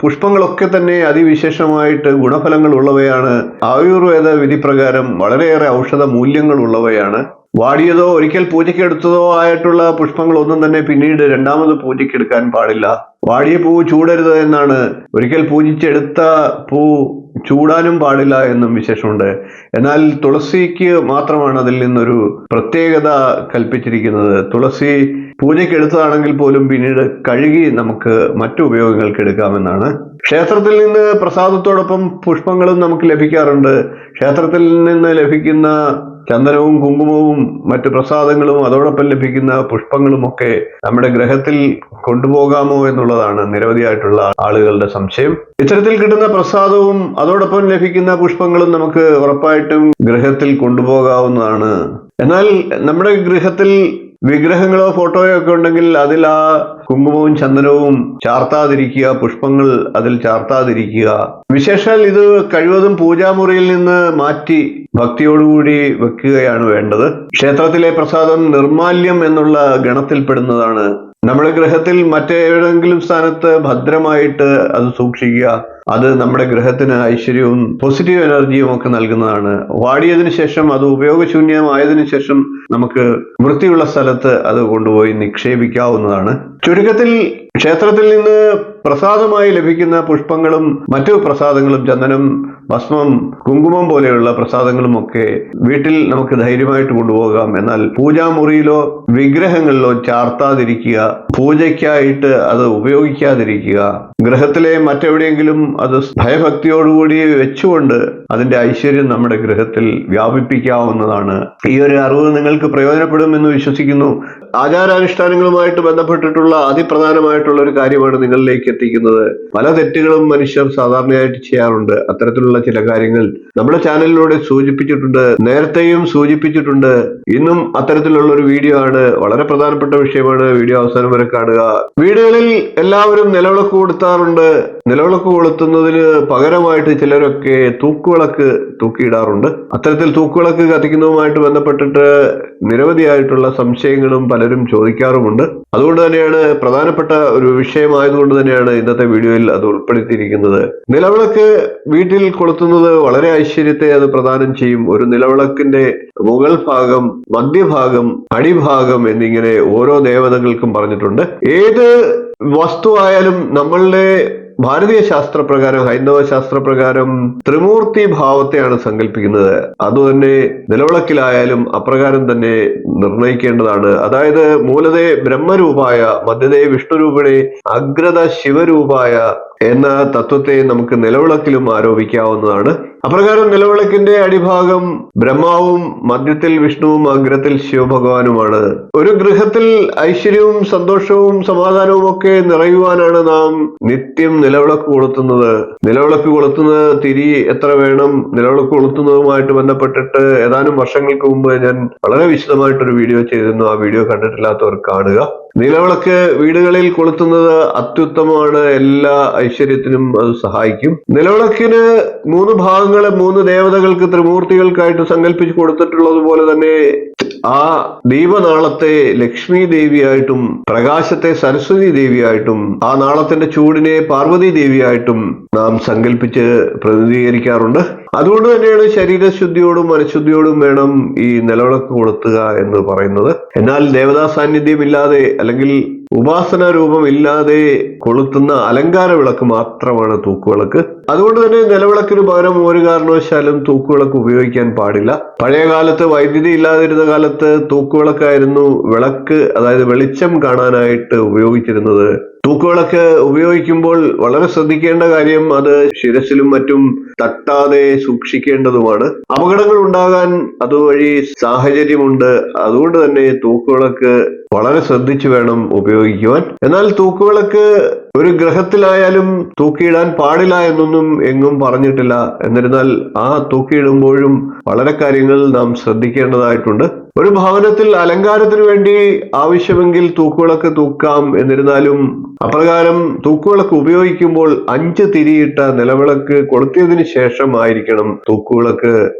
പുഷ്പങ്ങളൊക്കെ തന്നെ അതിവിശേഷമായിട്ട് ഗുണഫലങ്ങൾ ഉള്ളവയാണ്. ആയുർവേദ വിധിപ്രകാരം വളരെയേറെ ഔഷധ മൂല്യങ്ങൾ ഉള്ളവയാണ്. വാടിയതോ ഒരിക്കൽ പൂജയ്ക്ക് എടുത്തതോ ആയിട്ടുള്ള പുഷ്പങ്ങളൊന്നും തന്നെ പിന്നീട് രണ്ടാമത് പൂജയ്ക്ക് എടുക്കാൻ പാടില്ല. വാടിയ പൂ ചൂടരുത് എന്നാണ്. ഒരിക്കൽ പൂജിച്ചെടുത്ത പൂ ചൂടാനും പാടില്ല എന്നും വിശേഷമുണ്ട്. എന്നാൽ തുളസിക്ക് മാത്രമാണ് അതിൽ നിന്നൊരു പ്രത്യേകത കൽപ്പിച്ചിരിക്കുന്നത്. തുളസി പൂജയ്ക്ക് എടുത്തതാണെങ്കിൽ പോലും പിന്നീട് കഴുകി നമുക്ക് മറ്റു ഉപയോഗങ്ങൾക്ക് എടുക്കാമെന്നാണ്. ക്ഷേത്രത്തിൽ നിന്ന് പ്രസാദത്തോടൊപ്പം പുഷ്പങ്ങളും നമുക്ക് ലഭിക്കാറുണ്ട്. ക്ഷേത്രത്തിൽ നിന്ന് ലഭിക്കുന്ന ചന്ദനവും കുങ്കുമവും മറ്റു പ്രസാദങ്ങളും അതോടൊപ്പം ലഭിക്കുന്ന പുഷ്പങ്ങളും ഒക്കെ നമ്മുടെ ഗൃഹത്തിൽ കൊണ്ടുപോകാമോ എന്നുള്ളതാണ് നിരവധിയായിട്ടുള്ള ആളുകളുടെ സംശയം. ഇത്തരത്തിൽ കിട്ടുന്ന പ്രസാദവും അതോടൊപ്പം ലഭിക്കുന്ന പുഷ്പങ്ങളും നമുക്ക് ഉറപ്പായിട്ടും ഗൃഹത്തിൽ കൊണ്ടുപോകാവുന്നതാണ്. എന്നാൽ നമ്മുടെ ഗൃഹത്തിൽ വിഗ്രഹങ്ങളോ ഫോട്ടോയോ ഒക്കെ ഉണ്ടെങ്കിൽ അതിൽ ആ കുങ്കുമവും ചന്ദനവും ചാർത്താതിരിക്കുക, പുഷ്പങ്ങൾ അതിൽ ചാർത്താതിരിക്കുക. വിശേഷാൽ ഇത് കഴിവതും പൂജാമുറിയിൽ നിന്ന് മാറ്റി ഭക്തിയോടുകൂടി വെക്കുകയാണ് വേണ്ടത്. ക്ഷേത്രത്തിലെ പ്രസാദം നിർമാല്യം എന്നുള്ള ഗണത്തിൽപ്പെടുന്നതാണ്. നമ്മുടെ ഗൃഹത്തിൽ മറ്റേതെങ്കിലും സ്ഥാനത്ത് ഭദ്രമായിട്ട് അത് സൂക്ഷിക്കുക. അത് നമ്മുടെ ഗൃഹത്തിന് ഐശ്വര്യവും പോസിറ്റീവ് എനർജിയും ഒക്കെ നൽകുന്നതാണ്. വാടിയതിനു ശേഷം, അത് ഉപയോഗശൂന്യമായതിനു ശേഷം നമുക്ക് വൃത്തിയുള്ള സ്ഥലത്ത് അത് കൊണ്ടുപോയി നിക്ഷേപിക്കാവുന്നതാണ്. ചുരുക്കത്തിൽ ക്ഷേത്രത്തിൽ നിന്ന് പ്രസാദമായി ലഭിക്കുന്ന പുഷ്പങ്ങളും മറ്റു പ്രസാദങ്ങളും, ചന്ദനം, ഭസ്മം, കുങ്കുമം പോലെയുള്ള പ്രസാദങ്ങളും ഒക്കെ വീട്ടിൽ നമുക്ക് ധൈര്യമായിട്ട് കൊണ്ടുപോകാം. എന്നാൽ പൂജാമുറിയിലോ വിഗ്രഹങ്ങളിലോ ചാർത്താതിരിക്കുക, പൂജയ്ക്കായിട്ട് അത് ഉപയോഗിക്കാതിരിക്കുക. ഗൃഹത്തിലെ മറ്റെവിടെയെങ്കിലും അത് ഭയഭക്തിയോടുകൂടി വെച്ചുകൊണ്ട് അതിന്റെ ഐശ്വര്യം നമ്മുടെ ഗൃഹത്തിൽ വ്യാപിപ്പിക്കാവുന്നതാണ്. ഈ ഒരു അറിവ് നിങ്ങൾക്ക് പ്രയോജനപ്പെടുമെന്ന് വിശ്വസിക്കുന്നു. ആചാരാനുഷ്ഠാനങ്ങളുമായിട്ട് ബന്ധപ്പെട്ടിട്ടുള്ള അതിപ്രധാനമായിട്ടുള്ള ഒരു കാര്യമാണ് നിങ്ങളിലേക്ക് എത്തിക്കുന്നത്. പല തെറ്റുകളും മനുഷ്യർ സാധാരണയായിട്ട് ചെയ്യാറുണ്ട്. അത്തരത്തിലുള്ള ചില കാര്യങ്ങൾ നമ്മുടെ ചാനലിലൂടെ സൂചിപ്പിച്ചിട്ടുണ്ട്, നേരത്തെയും സൂചിപ്പിച്ചിട്ടുണ്ട്. ഇന്നും അത്തരത്തിലുള്ള ഒരു വീഡിയോ ആണ്. വളരെ പ്രധാനപ്പെട്ട വിഷയമാണ്. വീഡിയോ അവസാനം വരെ കാണുക. വീടുകളിൽ എല്ലാവരും നിലവിളക്ക് കൊളുത്താറുണ്ട്. നിലവിളക്ക് കൊളുത്തുന്നതിന് പകരമായിട്ട് ചിലരൊക്കെ തൂക്കുവിളക്ക് തൂക്കിയിടാറുണ്ട്. അത്തരത്തിൽ തൂക്കുവിളക്ക് കത്തിക്കുന്നതുമായിട്ട് ബന്ധപ്പെട്ടിട്ട് നിരവധിയായിട്ടുള്ള സംശയങ്ങളും പലരും ചോദിക്കാറുമുണ്ട്. അതുകൊണ്ട് തന്നെയാണ്, പ്രധാനപ്പെട്ട ഒരു വിഷയമായതുകൊണ്ട് തന്നെയാണ് ഇന്നത്തെ വീഡിയോയിൽ അത് ഉൾപ്പെടുത്തിയിരിക്കുന്നത്. നിലവിളക്ക് വീട്ടിൽ കൊളുത്തുന്നത് വളരെ ഐശ്വര്യത്തെ അത് പ്രദാനം ചെയ്യും. ഒരു നിലവിളക്കിന്റെ മുകൾ ഭാഗം, മധ്യഭാഗം, അടിഭാഗം എന്നിങ്ങനെ ഓരോ ദേവതകൾക്കും പറഞ്ഞിട്ടുണ്ട്. ഏത് വസ്തുവായാലും നമ്മളുടെ ഭാരതീയ ശാസ്ത്രപ്രകാരം, ഹൈന്ദവ ശാസ്ത്രപ്രകാരം ത്രിമൂർത്തി ഭാവത്തെയാണ് സങ്കല്പിക്കുന്നത്. അതുതന്നെ നിലവിളക്കിലായാലും അപ്രകാരം തന്നെ നിർണയിക്കേണ്ടതാണ്. അതായത് മൂലതേ ബ്രഹ്മരൂപായ, മധ്യതേ വിഷ്ണുരൂപിണേ, അഗ്രത ശിവരൂപായ എന്ന തത്വത്തെ നമുക്ക് നിലവിളക്കിലും ആരോപിക്കാവുന്നതാണ്. അപ്രകാരം നിലവിളക്കിന്റെ അടിഭാഗം ബ്രഹ്മാവും, മധ്യത്തിൽ വിഷ്ണുവും, അഗ്രത്തിൽ ശിവഭഗവാനുമാണ്. ഒരു ഗൃഹത്തിൽ ഐശ്വര്യവും സന്തോഷവും സമാധാനവും ഒക്കെ നിറയുവാനാണ് നാം നിത്യം നിലവിളക്ക് കൊളുത്തുന്നത്. നിലവിളക്ക് കൊളുത്തുന്ന തിരി എത്ര വേണം, നിലവിളക്ക് കൊളുത്തുന്നതുമായിട്ട് ബന്ധപ്പെട്ടിട്ട് ഏതാനും വർഷങ്ങൾക്ക് മുമ്പ് ഞാൻ വളരെ വിശദമായിട്ടൊരു വീഡിയോ ചെയ്തിരുന്നു. ആ വീഡിയോ കണ്ടിട്ടില്ലാത്തവർ കാണുക. നിലവിളക്ക് വീടുകളിൽ കൊളുത്തുന്നത് അത്യുത്തമമാണ്. എല്ലാ ഐശ്വര്യത്തിനും അത് സഹായിക്കും. നിലവിളക്കിന് 3 ഭാഗങ്ങളെ 3 ദേവതകൾക്ക്, ത്രിമൂർത്തികൾക്കായിട്ട് സങ്കല്പിച്ച് കൊടുത്തിട്ടുള്ളത് പോലെ തന്നെ ആ ദീപനാളത്തെ ലക്ഷ്മി ദേവിയായിട്ടും, പ്രകാശത്തെ സരസ്വതി ദേവിയായിട്ടും, ആ നാളത്തിന്റെ ചൂടിനെ പാർവതി ദേവിയായിട്ടും നാം സങ്കല്പിച്ച് പ്രതിനിധീകരിക്കാറുണ്ട്. അതുകൊണ്ട് തന്നെയാണ് ശരീരശുദ്ധിയോടും മനഃശുദ്ധിയോടും വേണം ഈ നിലവിളക്ക് കൊളുത്തുക എന്ന് പറയുന്നത്. എന്നാൽ ദേവതാ സാന്നിധ്യം ഇല്ലാതെ അല്ലെങ്കിൽ ഉപാസന രൂപമില്ലാതെ കൊളുത്തുന്ന അലങ്കാര വിളക്ക് മാത്രമാണ് തൂക്കുവിളക്ക്. അതുകൊണ്ട് തന്നെ നിലവിളക്കിന് പകരം ഒരു കാരണവശാലും തൂക്കുവിളക്ക് ഉപയോഗിക്കാൻ പാടില്ല. പഴയ കാലത്ത് വൈദ്യുതി ഇല്ലാതിരുന്ന കാലത്ത് തൂക്കുവിളക്കായിരുന്നു വിളക്ക്, അതായത് വെളിച്ചം കാണാനായിട്ട് ഉപയോഗിച്ചിരുന്നത്. തൂക്കുവിളക്ക് ഉപയോഗിക്കുമ്പോൾ വളരെ ശ്രദ്ധിക്കേണ്ട കാര്യം അത് ശിരസിലും മറ്റും തട്ടാതെ സൂക്ഷിക്കേണ്ടതുമാണ്. അപകടങ്ങൾ ഉണ്ടാകാൻ അതുവഴി സാഹചര്യമുണ്ട്. അതുകൊണ്ട് തന്നെ തൂക്കുവിളക്ക് വളരെ ശ്രദ്ധിച്ചു വേണം ഉപയോഗിക്കുവാൻ. എന്നാൽ തൂക്കുവിളക്ക് ഒരു ഗ്രഹത്തിലായാലും തൂക്കിയിടാൻ പാടില്ല എന്നൊന്നും എങ്ങും പറഞ്ഞിട്ടില്ല. എന്നിരുന്നാൽ ആ തൂക്കിയിടുമ്പോഴും വളരെ കാര്യങ്ങൾ നാം ശ്രദ്ധിക്കേണ്ടതായിട്ടുണ്ട്. ഒരു ഭവനത്തിൽ അലങ്കാരത്തിന് വേണ്ടി ആവശ്യമെങ്കിൽ തൂക്കുവിളക്ക് തൂക്കാം. എന്നിരുന്നാലും അപ്രകാരം തൂക്കുവിളക്ക് ഉപയോഗിക്കുമ്പോൾ 5 തിരിയിട്ട നിലവിളക്ക് കൊളുത്തിയതിനു ശേഷമായിരിക്കണം തൂക്കുവിളക്ക്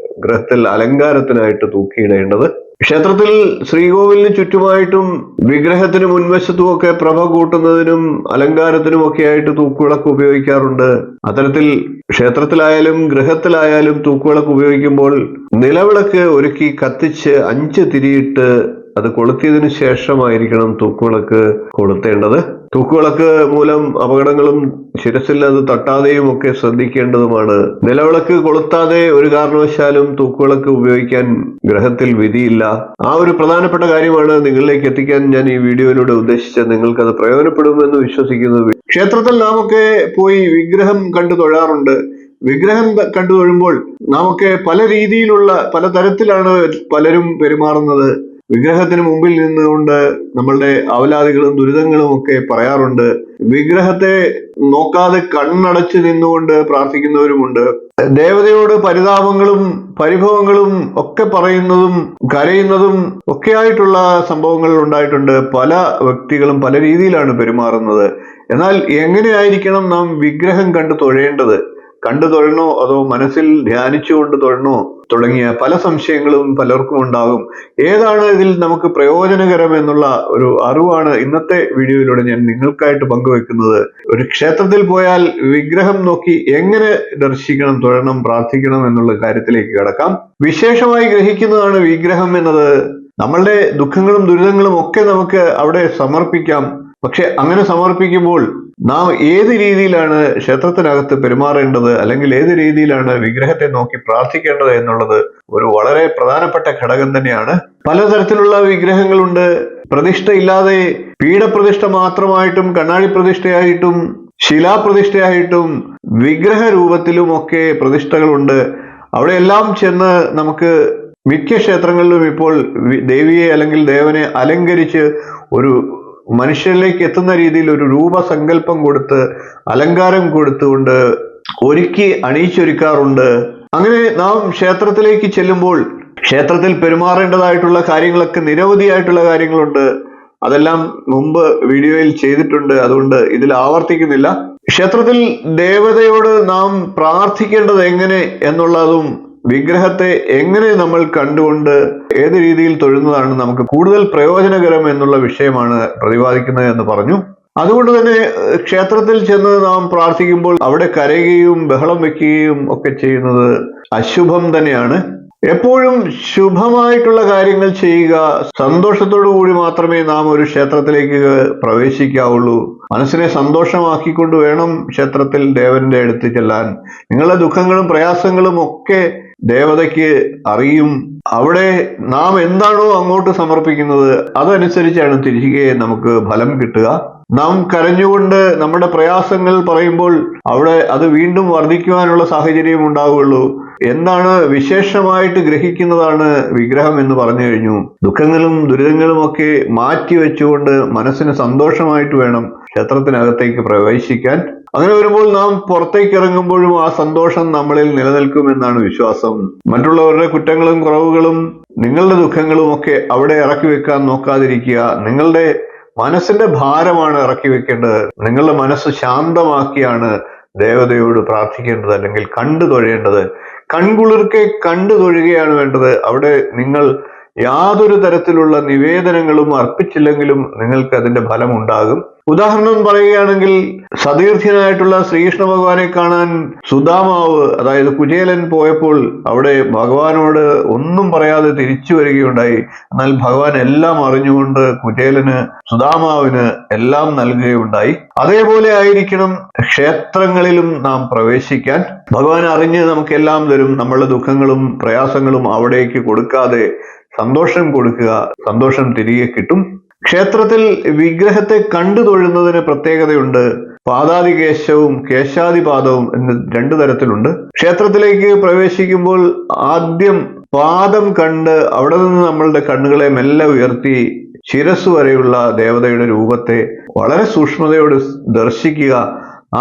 ഗൃഹത്തിൽ അലങ്കാരത്തിനായിട്ട് തൂക്കിയിടേണ്ടത്. ക്ഷേത്രത്തിൽ ശ്രീകോവിലിന് ചുറ്റുമായിട്ടും വിഗ്രഹത്തിന് മുൻവശത്തും ഒക്കെ പ്രഭ കൂട്ടുന്നതിനും അലങ്കാരത്തിനും ഒക്കെ ആയിട്ട് തൂക്കുവിളക്ക് ഉപയോഗിക്കാറുണ്ട്. അത്തരത്തിൽ ക്ഷേത്രത്തിലായാലും ഗൃഹത്തിലായാലും തൂക്കുവിളക്ക് ഉപയോഗിക്കുമ്പോൾ നിലവിളക്ക് ഒരുക്കി കത്തിച്ച് 5 തിരിയിട്ട് അത് കൊളുത്തിയതിനു ശേഷമായിരിക്കണം തൂക്കുവിളക്ക് കൊളുത്തേണ്ടത്. തൂക്കുവിളക്ക് മൂലം അപകടങ്ങളും ശിരസിൽ അത് തട്ടാതെയും ഒക്കെ ശ്രദ്ധിക്കേണ്ടതുമാണ്. നിലവിളക്ക് കൊളുത്താതെ ഒരു കാരണവശാലും തൂക്കുവിളക്ക് ഉപയോഗിക്കാൻ ഗ്രഹത്തിൽ വിധിയില്ല. ആ ഒരു പ്രധാനപ്പെട്ട കാര്യമാണ് നിങ്ങളിലേക്ക് എത്തിക്കാൻ ഞാൻ ഈ വീഡിയോയിലൂടെ ഉദ്ദേശിച്ചത്. നിങ്ങൾക്കത് പ്രയോജനപ്പെടുമെന്ന് വിശ്വസിക്കുന്നു. ക്ഷേത്രത്തിൽ നാമൊക്കെ പോയി വിഗ്രഹം കണ്ടു തൊഴാറുണ്ട്. വിഗ്രഹം കണ്ടു തൊഴുമ്പോൾ നാമൊക്കെ പല രീതിയിലുള്ള പല തരത്തിലാണ് പലരും പെരുമാറുന്നത്. വിഗ്രഹത്തിന് മുമ്പിൽ നിന്നുകൊണ്ട് നമ്മളുടെ അവലാദികളും ദുരിതങ്ങളും ഒക്കെ പറയാറുണ്ട്. വിഗ്രഹത്തെ നോക്കാതെ കണ്ണടച്ച് നിന്നുകൊണ്ട് പ്രാർത്ഥിക്കുന്നവരുമുണ്ട്. ദേവതയോട് പരിതാപങ്ങളും പരിഭവങ്ങളും ഒക്കെ പറയുന്നതും കരയുന്നതും ഒക്കെ ആയിട്ടുള്ള സംഭവങ്ങൾ ഉണ്ടായിട്ടുണ്ട്. പല വ്യക്തികളും പല രീതിയിലാണ് പെരുമാറുന്നത്. എന്നാൽ എങ്ങനെയായിരിക്കണം നാം വിഗ്രഹം കണ്ടു തൊഴേണ്ടത്? കണ്ടു തൊഴണോ അതോ മനസ്സിൽ ധ്യാനിച്ചുകൊണ്ട് തൊഴണോ തുടങ്ങിയ പല സംശയങ്ങളും പലർക്കും ഉണ്ടാകും. ഏതാണ് ഇതിൽ നമുക്ക് പ്രയോജനകരം എന്നുള്ള ഒരു അറിവാണ് ഇന്നത്തെ വീഡിയോയിലൂടെ ഞാൻ നിങ്ങൾക്കായിട്ട് പങ്കുവെക്കുന്നത്. ഒരു ക്ഷേത്രത്തിൽ പോയാൽ വിഗ്രഹം നോക്കി എങ്ങനെ ദർശിക്കണം, തൊഴണം, പ്രാർത്ഥിക്കണം എന്നുള്ള കാര്യത്തിലേക്ക് കടക്കാം. വിശേഷമായി ഗ്രഹിക്കുന്നതാണ് വിഗ്രഹം എന്നത്. നമ്മളുടെ ദുഃഖങ്ങളും ദുരിതങ്ങളും ഒക്കെ നമുക്ക് അവിടെ സമർപ്പിക്കാം. പക്ഷെ അങ്ങനെ സമർപ്പിക്കുമ്പോൾ നാം ഏത് രീതിയിലാണ് ക്ഷേത്രത്തിനകത്ത് പെരുമാറേണ്ടത്, അല്ലെങ്കിൽ ഏത് രീതിയിലാണ് വിഗ്രഹത്തെ നോക്കി പ്രാർത്ഥിക്കേണ്ടത് എന്നുള്ളത് ഒരു വളരെ പ്രധാനപ്പെട്ട ഘടകം തന്നെയാണ്. പലതരത്തിലുള്ള വിഗ്രഹങ്ങളുണ്ട്. പ്രതിഷ്ഠ ഇല്ലാതെ പീഠപ്രതിഷ്ഠ മാത്രമായിട്ടും കണ്ണാടി പ്രതിഷ്ഠയായിട്ടും ശിലാപ്രതിഷ്ഠയായിട്ടും വിഗ്രഹ രൂപത്തിലുമൊക്കെ പ്രതിഷ്ഠകളുണ്ട്. അവിടെയെല്ലാം ചെന്ന് നമുക്ക് മിക്ക ക്ഷേത്രങ്ങളിലും ഇപ്പോൾ ദേവിയെ അല്ലെങ്കിൽ ദേവനെ അലങ്കരിച്ച് ഒരു മനുഷ്യരിലേക്ക് എത്തുന്ന രീതിയിൽ ഒരു രൂപസങ്കല്പം കൊടുത്ത് അലങ്കാരം കൊടുത്തുകൊണ്ട് ഒരുക്കി അണിയിച്ചൊരുക്കാറുണ്ട്. അങ്ങനെ നാം ക്ഷേത്രത്തിലേക്ക് ചെല്ലുമ്പോൾ ക്ഷേത്രത്തിൽ പെരുമാറേണ്ടതായിട്ടുള്ള കാര്യങ്ങളൊക്കെ നിരവധിയായിട്ടുള്ള കാര്യങ്ങളുണ്ട്. അതെല്ലാം മുമ്പ് വീഡിയോയിൽ ചെയ്തിട്ടുണ്ട്. അതുകൊണ്ട് ഇതിൽ ആവർത്തിക്കുന്നില്ല. ക്ഷേത്രത്തിൽ ദേവതയോട് നാം പ്രാർത്ഥിക്കേണ്ടത് എങ്ങനെ എന്നുള്ളതും വിഗ്രഹത്തെ എങ്ങനെ നമ്മൾ കണ്ടുകൊണ്ട് ഏത് രീതിയിൽ തൊഴുന്നതാണ് നമുക്ക് കൂടുതൽ പ്രയോജനകരം എന്നുള്ള വിഷയമാണ് പ്രതിപാദിക്കുന്നത് എന്ന് പറഞ്ഞു. അതുകൊണ്ട് തന്നെ ക്ഷേത്രത്തിൽ ചെന്ന് നാം പ്രാർത്ഥിക്കുമ്പോൾ അവിടെ കരയുകയും ബഹളം വെക്കുകയും ഒക്കെ ചെയ്യുന്നത് അശുഭം തന്നെയാണ്. എപ്പോഴും ശുഭമായിട്ടുള്ള കാര്യങ്ങൾ ചെയ്യുക. സന്തോഷത്തോടു കൂടി മാത്രമേ നാം ഒരു ക്ഷേത്രത്തിലേക്ക് പ്രവേശിക്കാവുള്ളൂ. മനസ്സിനെ സന്തോഷമാക്കിക്കൊണ്ട് വേണം ക്ഷേത്രത്തിൽ ദേവന്റെ അടുത്ത് ചെല്ലാൻ. നിങ്ങളുടെ ദുഃഖങ്ങളും പ്രയാസങ്ങളും ഒക്കെ ദേവതയ്ക്ക് അറിയും. അവിടെ നാം എന്താണോ അങ്ങോട്ട് സമർപ്പിക്കുന്നത് അതനുസരിച്ചാണ് തിരികെ നമുക്ക് ഫലം കിട്ടുക. നാം കരഞ്ഞുകൊണ്ട് നമ്മുടെ പ്രയാസങ്ങൾ പറയുമ്പോൾ അവിടെ അത് വീണ്ടും വർദ്ധിക്കുവാനുള്ള സാഹചര്യം ഉണ്ടാവുകയുള്ളൂ. എന്താണ് വിശേഷമായിട്ട് ഗ്രഹിക്കുന്നതാണ് വിഗ്രഹം എന്ന് പറഞ്ഞു കഴിഞ്ഞു. ദുഃഖങ്ങളും ദുരിതങ്ങളും ഒക്കെ മാറ്റി വെച്ചുകൊണ്ട് മനസ്സിന് സന്തോഷമായിട്ട് വേണം ക്ഷേത്രത്തിനകത്തേക്ക് പ്രവേശിക്കാൻ. അങ്ങനെ വരുമ്പോൾ നാം പുറത്തേക്ക് ഇറങ്ങുമ്പോഴും ആ സന്തോഷം നമ്മളിൽ നിലനിൽക്കുമെന്നാണ് വിശ്വാസം. മറ്റുള്ളവരുടെ കുറ്റങ്ങളും കുറവുകളും നിങ്ങളുടെ ദുഃഖങ്ങളും ഒക്കെ അവിടെ ഇറക്കി വെക്കാൻ നോക്കാതിരിക്കുക. നിങ്ങളുടെ മനസ്സിന്റെ ഭാരമാണ് ഇറക്കി വെക്കേണ്ടത്. നിങ്ങളുടെ മനസ്സ് ശാന്തമാക്കിയാണ് ദേവതയോട് പ്രാർത്ഥിക്കേണ്ടത് അല്ലെങ്കിൽ കണ്ടു തൊഴേണ്ടത്. കൺകുളിർക്കെ കണ്ടു തൊഴുകയാണ് വേണ്ടത്. അവിടെ നിങ്ങൾ യാതൊരു തരത്തിലുള്ള നിവേദനങ്ങളും അർപ്പിച്ചില്ലെങ്കിലും നിങ്ങൾക്ക് അതിന്റെ ഫലം ഉണ്ടാകും. ഉദാഹരണം പറയുകയാണെങ്കിൽ, സതീർത്ഥ്യനായിട്ടുള്ള ശ്രീകൃഷ്ണ ഭഗവാനെ കാണാൻ സുദാമാവ്, അതായത് കുചേലൻ പോയപ്പോൾ അവിടെ ഭഗവാനോട് ഒന്നും പറയാതെ തിരിച്ചു വരികയുണ്ടായി. എന്നാൽ ഭഗവാൻ എല്ലാം അറിഞ്ഞുകൊണ്ട് കുചേലന്, സുദാമാവിന് എല്ലാം നൽകുകയുണ്ടായി. അതേപോലെ ആയിരിക്കണം ക്ഷേത്രങ്ങളിലും നാം പ്രവേശിക്കാൻ. ഭഗവാൻ അറിഞ്ഞ് നമുക്കെല്ലാം തരും. നമ്മളുടെ ദുഃഖങ്ങളും പ്രയാസങ്ങളും അവിടേക്ക് കൊടുക്കാതെ സന്തോഷം കൊടുക്കുക, സന്തോഷം തിരികെ കിട്ടും. ക്ഷേത്രത്തിൽ വിഗ്രഹത്തെ കണ്ടു തൊഴുന്നതിന് പ്രത്യേകതയുണ്ട്. പാദാദികേശവും കേശാദിപാദവും എന്ന് രണ്ടു തരത്തിലുണ്ട്. ക്ഷേത്രത്തിലേക്ക് പ്രവേശിക്കുമ്പോൾ ആദ്യം പാദം കണ്ട് അവിടെ നിന്ന് നമ്മളുടെ കണ്ണുകളെ മെല്ലെ ഉയർത്തി ശിരസ് വരെയുള്ള ദേവതയുടെ രൂപത്തെ വളരെ സൂക്ഷ്മതയോട് ദർശിക്കുക.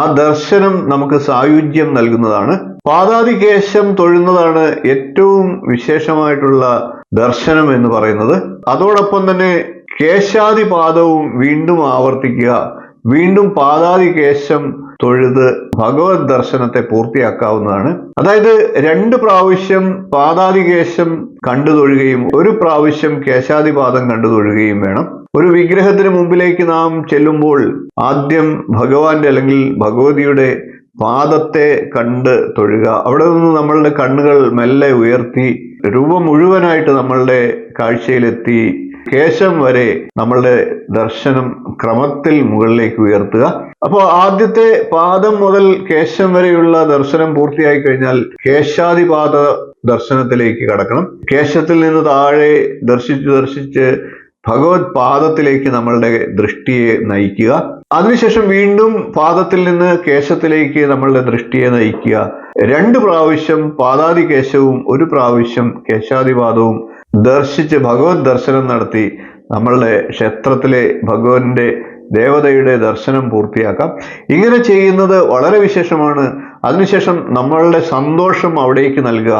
ആ ദർശനം നമുക്ക് സായുജ്യം നൽകുന്നതാണ്. പാദാദികേശം തൊഴുന്നതാണ് ഏറ്റവും വിശേഷമായിട്ടുള്ള ദർശനം എന്ന് പറയുന്നത്. അതോടൊപ്പം തന്നെ കേശാദിപാദവും വീണ്ടും ആവർത്തിക്കുക. വീണ്ടും പാദാദികേശം തൊഴുത് ഭഗവത് ദർശനത്തെ പൂർത്തിയാക്കാവുന്നതാണ്. അതായത് 2 പ്രാവശ്യം പാദാദികേശം കണ്ടു തൊഴുകയും 1 പ്രാവശ്യം കേശാദിപാദം കണ്ടു തൊഴുകയും വേണം. ഒരു വിഗ്രഹത്തിന് മുമ്പിലേക്ക് നാം ചെല്ലുമ്പോൾ ആദ്യം ഭഗവാന്റെ അല്ലെങ്കിൽ ഭഗവതിയുടെ പാദത്തെ കണ്ട് തൊഴുക. അവിടെ നിന്ന് നമ്മളുടെ കണ്ണുകൾ മെല്ലെ ഉയർത്തി രൂപം മുഴുവനായിട്ട് നമ്മളുടെ കാഴ്ചയിലെത്തി കേശം വരെ നമ്മളുടെ ദർശനം ക്രമത്തിൽ മുകളിലേക്ക് ഉയർത്തുക. അപ്പോൾ ആദ്യത്തെ പാദം മുതൽ കേശം വരെയുള്ള ദർശനം പൂർത്തിയായി കഴിഞ്ഞാൽ കേശാദിപാദ ദർശനത്തിലേക്ക് കടക്കണം. കേശത്തിൽ നിന്ന് താഴെ ദർശിച്ച് ഭഗവത് പാദത്തിലേക്ക് നമ്മളുടെ ദൃഷ്ടിയെ നയിക്കുക. അതിനുശേഷം വീണ്ടും പാദത്തിൽ നിന്ന് കേശത്തിലേക്ക് നമ്മളുടെ ദൃഷ്ടിയെ നയിക്കുക. 2 പ്രാവശ്യം പാദാദികേശവും 1 പ്രാവശ്യം കേശാദിപാദവും ദർശിച്ച് ഭഗവത് ദർശനം നടത്തി നമ്മളുടെ ക്ഷേത്രത്തിലെ ഭഗവാന്റെ ദേവതയുടെ ദർശനം പൂർത്തിയാക്കാം. ഇങ്ങനെ ചെയ്യുന്നത് വളരെ വിശേഷമാണ്. അതിനുശേഷം നമ്മളുടെ സന്തോഷം അവിടേക്ക് നൽകുക.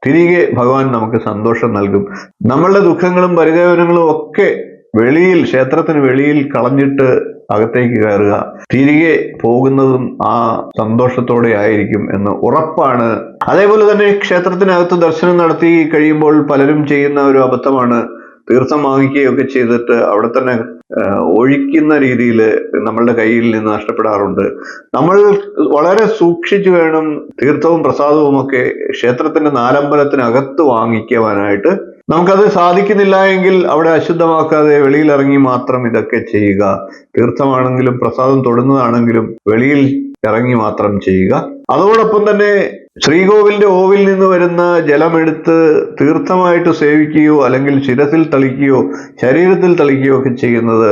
തിരികെ ഭഗവാൻ നമുക്ക് സന്തോഷം നൽകും. നമ്മളുടെ ദുഃഖങ്ങളും പരിദേവനങ്ങളും ഒക്കെ ക്ഷേത്രത്തിന് വെളിയിൽ കളഞ്ഞിട്ട് അകത്തേക്ക് കയറുക. തിരികെ പോകുന്നതും ആ സന്തോഷത്തോടെ ആയിരിക്കും എന്ന് ഉറപ്പാണ്. അതേപോലെ തന്നെ ക്ഷേത്രത്തിനകത്ത് ദർശനം നടത്തി കഴിയുമ്പോൾ പലരും ചെയ്യുന്ന ഒരു അബദ്ധമാണ് തീർത്ഥം വാങ്ങിക്കുകയൊക്കെ ചെയ്തിട്ട് അവിടെ തന്നെ ഒഴിക്കുന്ന രീതിയിൽ നമ്മളുടെ കയ്യിൽ നിന്ന് നഷ്ടപ്പെടാറുണ്ട്. നമ്മൾ വളരെ സൂക്ഷിച്ചു വേണം തീർത്ഥവും പ്രസാദവും ഒക്കെ ക്ഷേത്രത്തിന്റെ നാലമ്പലത്തിനകത്ത് വാങ്ങിക്കുവാനായിട്ട്. നമുക്കത് സാധിക്കുന്നില്ല എങ്കിൽ അവിടെ അശുദ്ധമാക്കാതെ വെളിയിൽ ഇറങ്ങി മാത്രം ഇതൊക്കെ ചെയ്യുക. തീർത്ഥമാണെങ്കിലും പ്രസാദം തൊടുന്നതാണെങ്കിലും വെളിയിൽ ഇറങ്ങി മാത്രം ചെയ്യുക. അതോടൊപ്പം തന്നെ ശ്രീകോവിലിന്റെ ഓവിൽ നിന്ന് വരുന്ന ജലമെടുത്ത് തീർത്ഥമായിട്ട് സേവിക്കുകയോ അല്ലെങ്കിൽ ശിരസിൽ തളിക്കുകയോ ശരീരത്തിൽ തളിക്കുകയോ ഒക്കെ ചെയ്യുന്നത്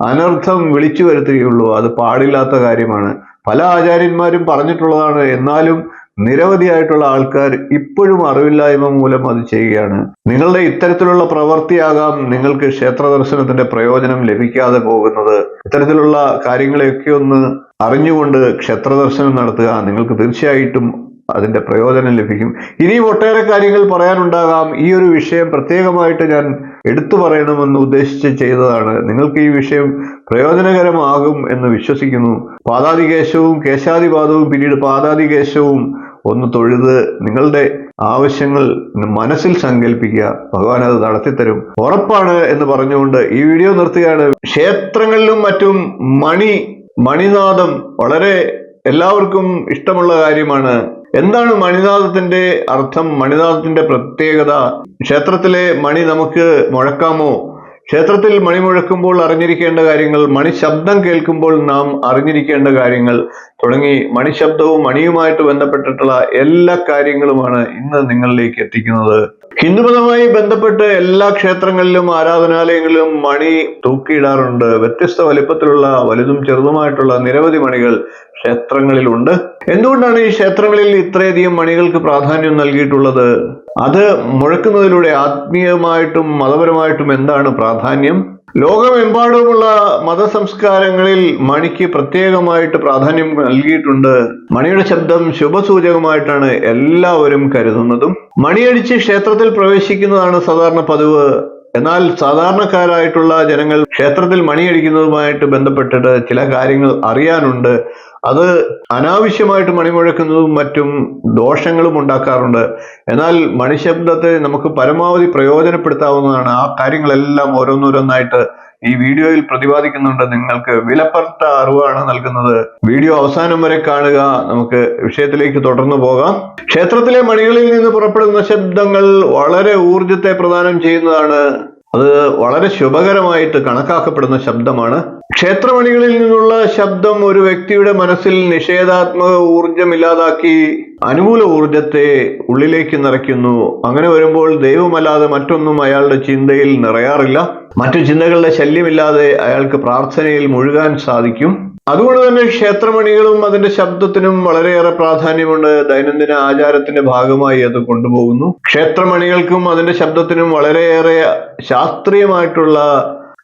അനർത്ഥം വിളിച്ചു വരുത്തുകയുള്ളൂ. അത് പാടില്ലാത്ത കാര്യമാണ്. പല ആചാര്യന്മാരും പറഞ്ഞിട്ടുള്ളതാണ്. എന്നാലും നിരവധിയായിട്ടുള്ള ആൾക്കാർ ഇപ്പോഴും അറിവില്ലായ്മ മൂലം അത് ചെയ്യുകയാണ്. നിങ്ങളുടെ ഇത്തരത്തിലുള്ള പ്രവൃത്തിയാകാം നിങ്ങൾക്ക് ക്ഷേത്ര ദർശനത്തിന്റെ പ്രയോജനം ലഭിക്കാതെ പോകുന്നത്. ഇത്തരത്തിലുള്ള കാര്യങ്ങളെയൊക്കെ ഒന്ന് അറിഞ്ഞുകൊണ്ട് ക്ഷേത്ര ദർശനം നടത്തുക. നിങ്ങൾക്ക് തീർച്ചയായിട്ടും അതിന്റെ പ്രയോജനം ലഭിക്കും. ഇനിയും ഒട്ടേറെ കാര്യങ്ങൾ പറയാനുണ്ടാകാം. ഈ ഒരു വിഷയം പ്രത്യേകമായിട്ട് ഞാൻ എടുത്തു പറയണമെന്ന് ഉദ്ദേശിച്ച് ചെയ്തതാണ്. നിങ്ങൾക്ക് ഈ വിഷയം പ്രയോജനകരമാകും എന്ന് വിശ്വസിക്കുന്നു. പാദാദികേശവും കേശാദിപാദവും പിന്നീട് പാദാദികേശവും ഒന്ന് തൊഴുത് നിങ്ങളുടെ ആവശ്യങ്ങൾ മനസ്സിൽ സങ്കല്പിക്കുക. ഭഗവാൻ അത് നടത്തിത്തരും, ഉറപ്പാണ് എന്ന് പറഞ്ഞുകൊണ്ട് ഈ വീഡിയോ നിർത്തുകയാണ്. ക്ഷേത്രങ്ങളിലും മറ്റും മണിനാദം വളരെ എല്ലാവർക്കും ഇഷ്ടമുള്ള കാര്യമാണ്. എന്താണ് മണിനാദത്തിന്റെ അർത്ഥം? മണിനാദത്തിന്റെ പ്രത്യേകത? ക്ഷേത്രത്തിലെ മണി നമുക്ക് മുഴക്കാമോ? ക്ഷേത്രത്തിൽ മണി മുഴക്കുമ്പോൾ അറിഞ്ഞിരിക്കേണ്ട കാര്യങ്ങൾ, മണി ശബ്ദം കേൾക്കുമ്പോൾ നാം അറിഞ്ഞിരിക്കേണ്ട കാര്യങ്ങൾ തുടങ്ങി മണിശബ്ദവും മണിയുമായിട്ട് ബന്ധപ്പെട്ടിട്ടുള്ള എല്ലാ കാര്യങ്ങളുമാണ് ഇന്ന് നിങ്ങളിലേക്ക് എത്തിക്കുന്നത്. ഹിന്ദുമതവുമായി ബന്ധപ്പെട്ട് എല്ലാ ക്ഷേത്രങ്ങളിലും ആരാധനാലയങ്ങളിലും മണി തൂക്കിയിടാറുണ്ട്. വ്യത്യസ്ത വലിപ്പത്തിലുള്ള വലുതും ചെറുതുമായിട്ടുള്ള നിരവധി മണികൾ ക്ഷേത്രങ്ങളിലുണ്ട്. എന്തുകൊണ്ടാണ് ഈ ക്ഷേത്രങ്ങളിൽ ഇത്രയധികം മണികൾക്ക് പ്രാധാന്യം നൽകിയിട്ടുള്ളത്? അത് മുഴക്കുന്നതിലൂടെ ആത്മീയമായിട്ടും മതപരമായിട്ടും എന്താണ് പ്രാധാന്യം? ലോകമെമ്പാടുമുള്ള മതസംസ്കാരങ്ങളിൽ മണിക്ക് പ്രത്യേകമായിട്ട് പ്രാധാന്യം നൽകിയിട്ടുണ്ട്. മണിയുടെ ശബ്ദം ശുഭസൂചകമായിട്ടാണ് എല്ലാവരും കരുതുന്നതും. മണിയടിച്ച് ക്ഷേത്രത്തിൽ പ്രവേശിക്കുന്നതാണ് സാധാരണ പതിവ്. എന്നാൽ സാധാരണക്കാരായിട്ടുള്ള ജനങ്ങൾ ക്ഷേത്രത്തിൽ മണിയടിക്കുന്നതുമായിട്ട് ബന്ധപ്പെട്ടിട്ട് ചില കാര്യങ്ങൾ അറിയാനുണ്ട്. അത് അനാവശ്യമായിട്ട് മണിമുഴക്കുന്നതും മറ്റും ദോഷങ്ങളും ഉണ്ടാക്കാറുണ്ട്. എന്നാൽ മണിശബ്ദത്തെ നമുക്ക് പരമാവധി പ്രയോജനപ്പെടുത്താവുന്നതാണ്. ആ കാര്യങ്ങളെല്ലാം ഓരോന്നോരോന്നായിട്ട് ഈ വീഡിയോയിൽ പ്രതിപാദിക്കുന്നുണ്ട്. നിങ്ങൾക്ക് വിലപ്പെട്ട അറിവാണ് നൽകുന്നത്. വീഡിയോ അവസാനം വരെ കാണുക. നമുക്ക് വിഷയത്തിലേക്ക് തുടർന്നു പോകാം. ക്ഷേത്രത്തിലെ മണികളിൽ നിന്ന് പുറപ്പെടുന്ന ശബ്ദങ്ങൾ വളരെ ഊർജത്തെ പ്രദാനം ചെയ്യുന്നതാണ്. അത് വളരെ ശുഭകരമായിട്ട് കണക്കാക്കപ്പെടുന്ന ശബ്ദമാണ്. ക്ഷേത്രമണികളിൽ നിന്നുള്ള ശബ്ദം ഒരു വ്യക്തിയുടെ മനസ്സിൽ നിഷേധാത്മക ഊർജം ഇല്ലാതാക്കി അനുകൂല ഊർജത്തെ ഉള്ളിലേക്ക് നിറയ്ക്കുന്നു. അങ്ങനെ വരുമ്പോൾ ദൈവമല്ലാതെ മറ്റൊന്നും അയാളുടെ ചിന്തയിൽ നിറയാറില്ല. മറ്റു ചിന്തകളുടെ ശല്യമില്ലാതെ അയാൾക്ക് പ്രാർത്ഥനയിൽ മുഴുകാൻ സാധിക്കും. അതുകൊണ്ട് തന്നെ ക്ഷേത്രമണികളും അതിന്റെ ശബ്ദത്തിനും വളരെയേറെ പ്രാധാന്യമുണ്ട്. ദൈനംദിന ആചാരത്തിന്റെ ഭാഗമായി അത് കൊണ്ടുപോകുന്നു. ക്ഷേത്രമണികൾക്കും അതിന്റെ ശബ്ദത്തിനും വളരെയേറെ ശാസ്ത്രീയമായിട്ടുള്ള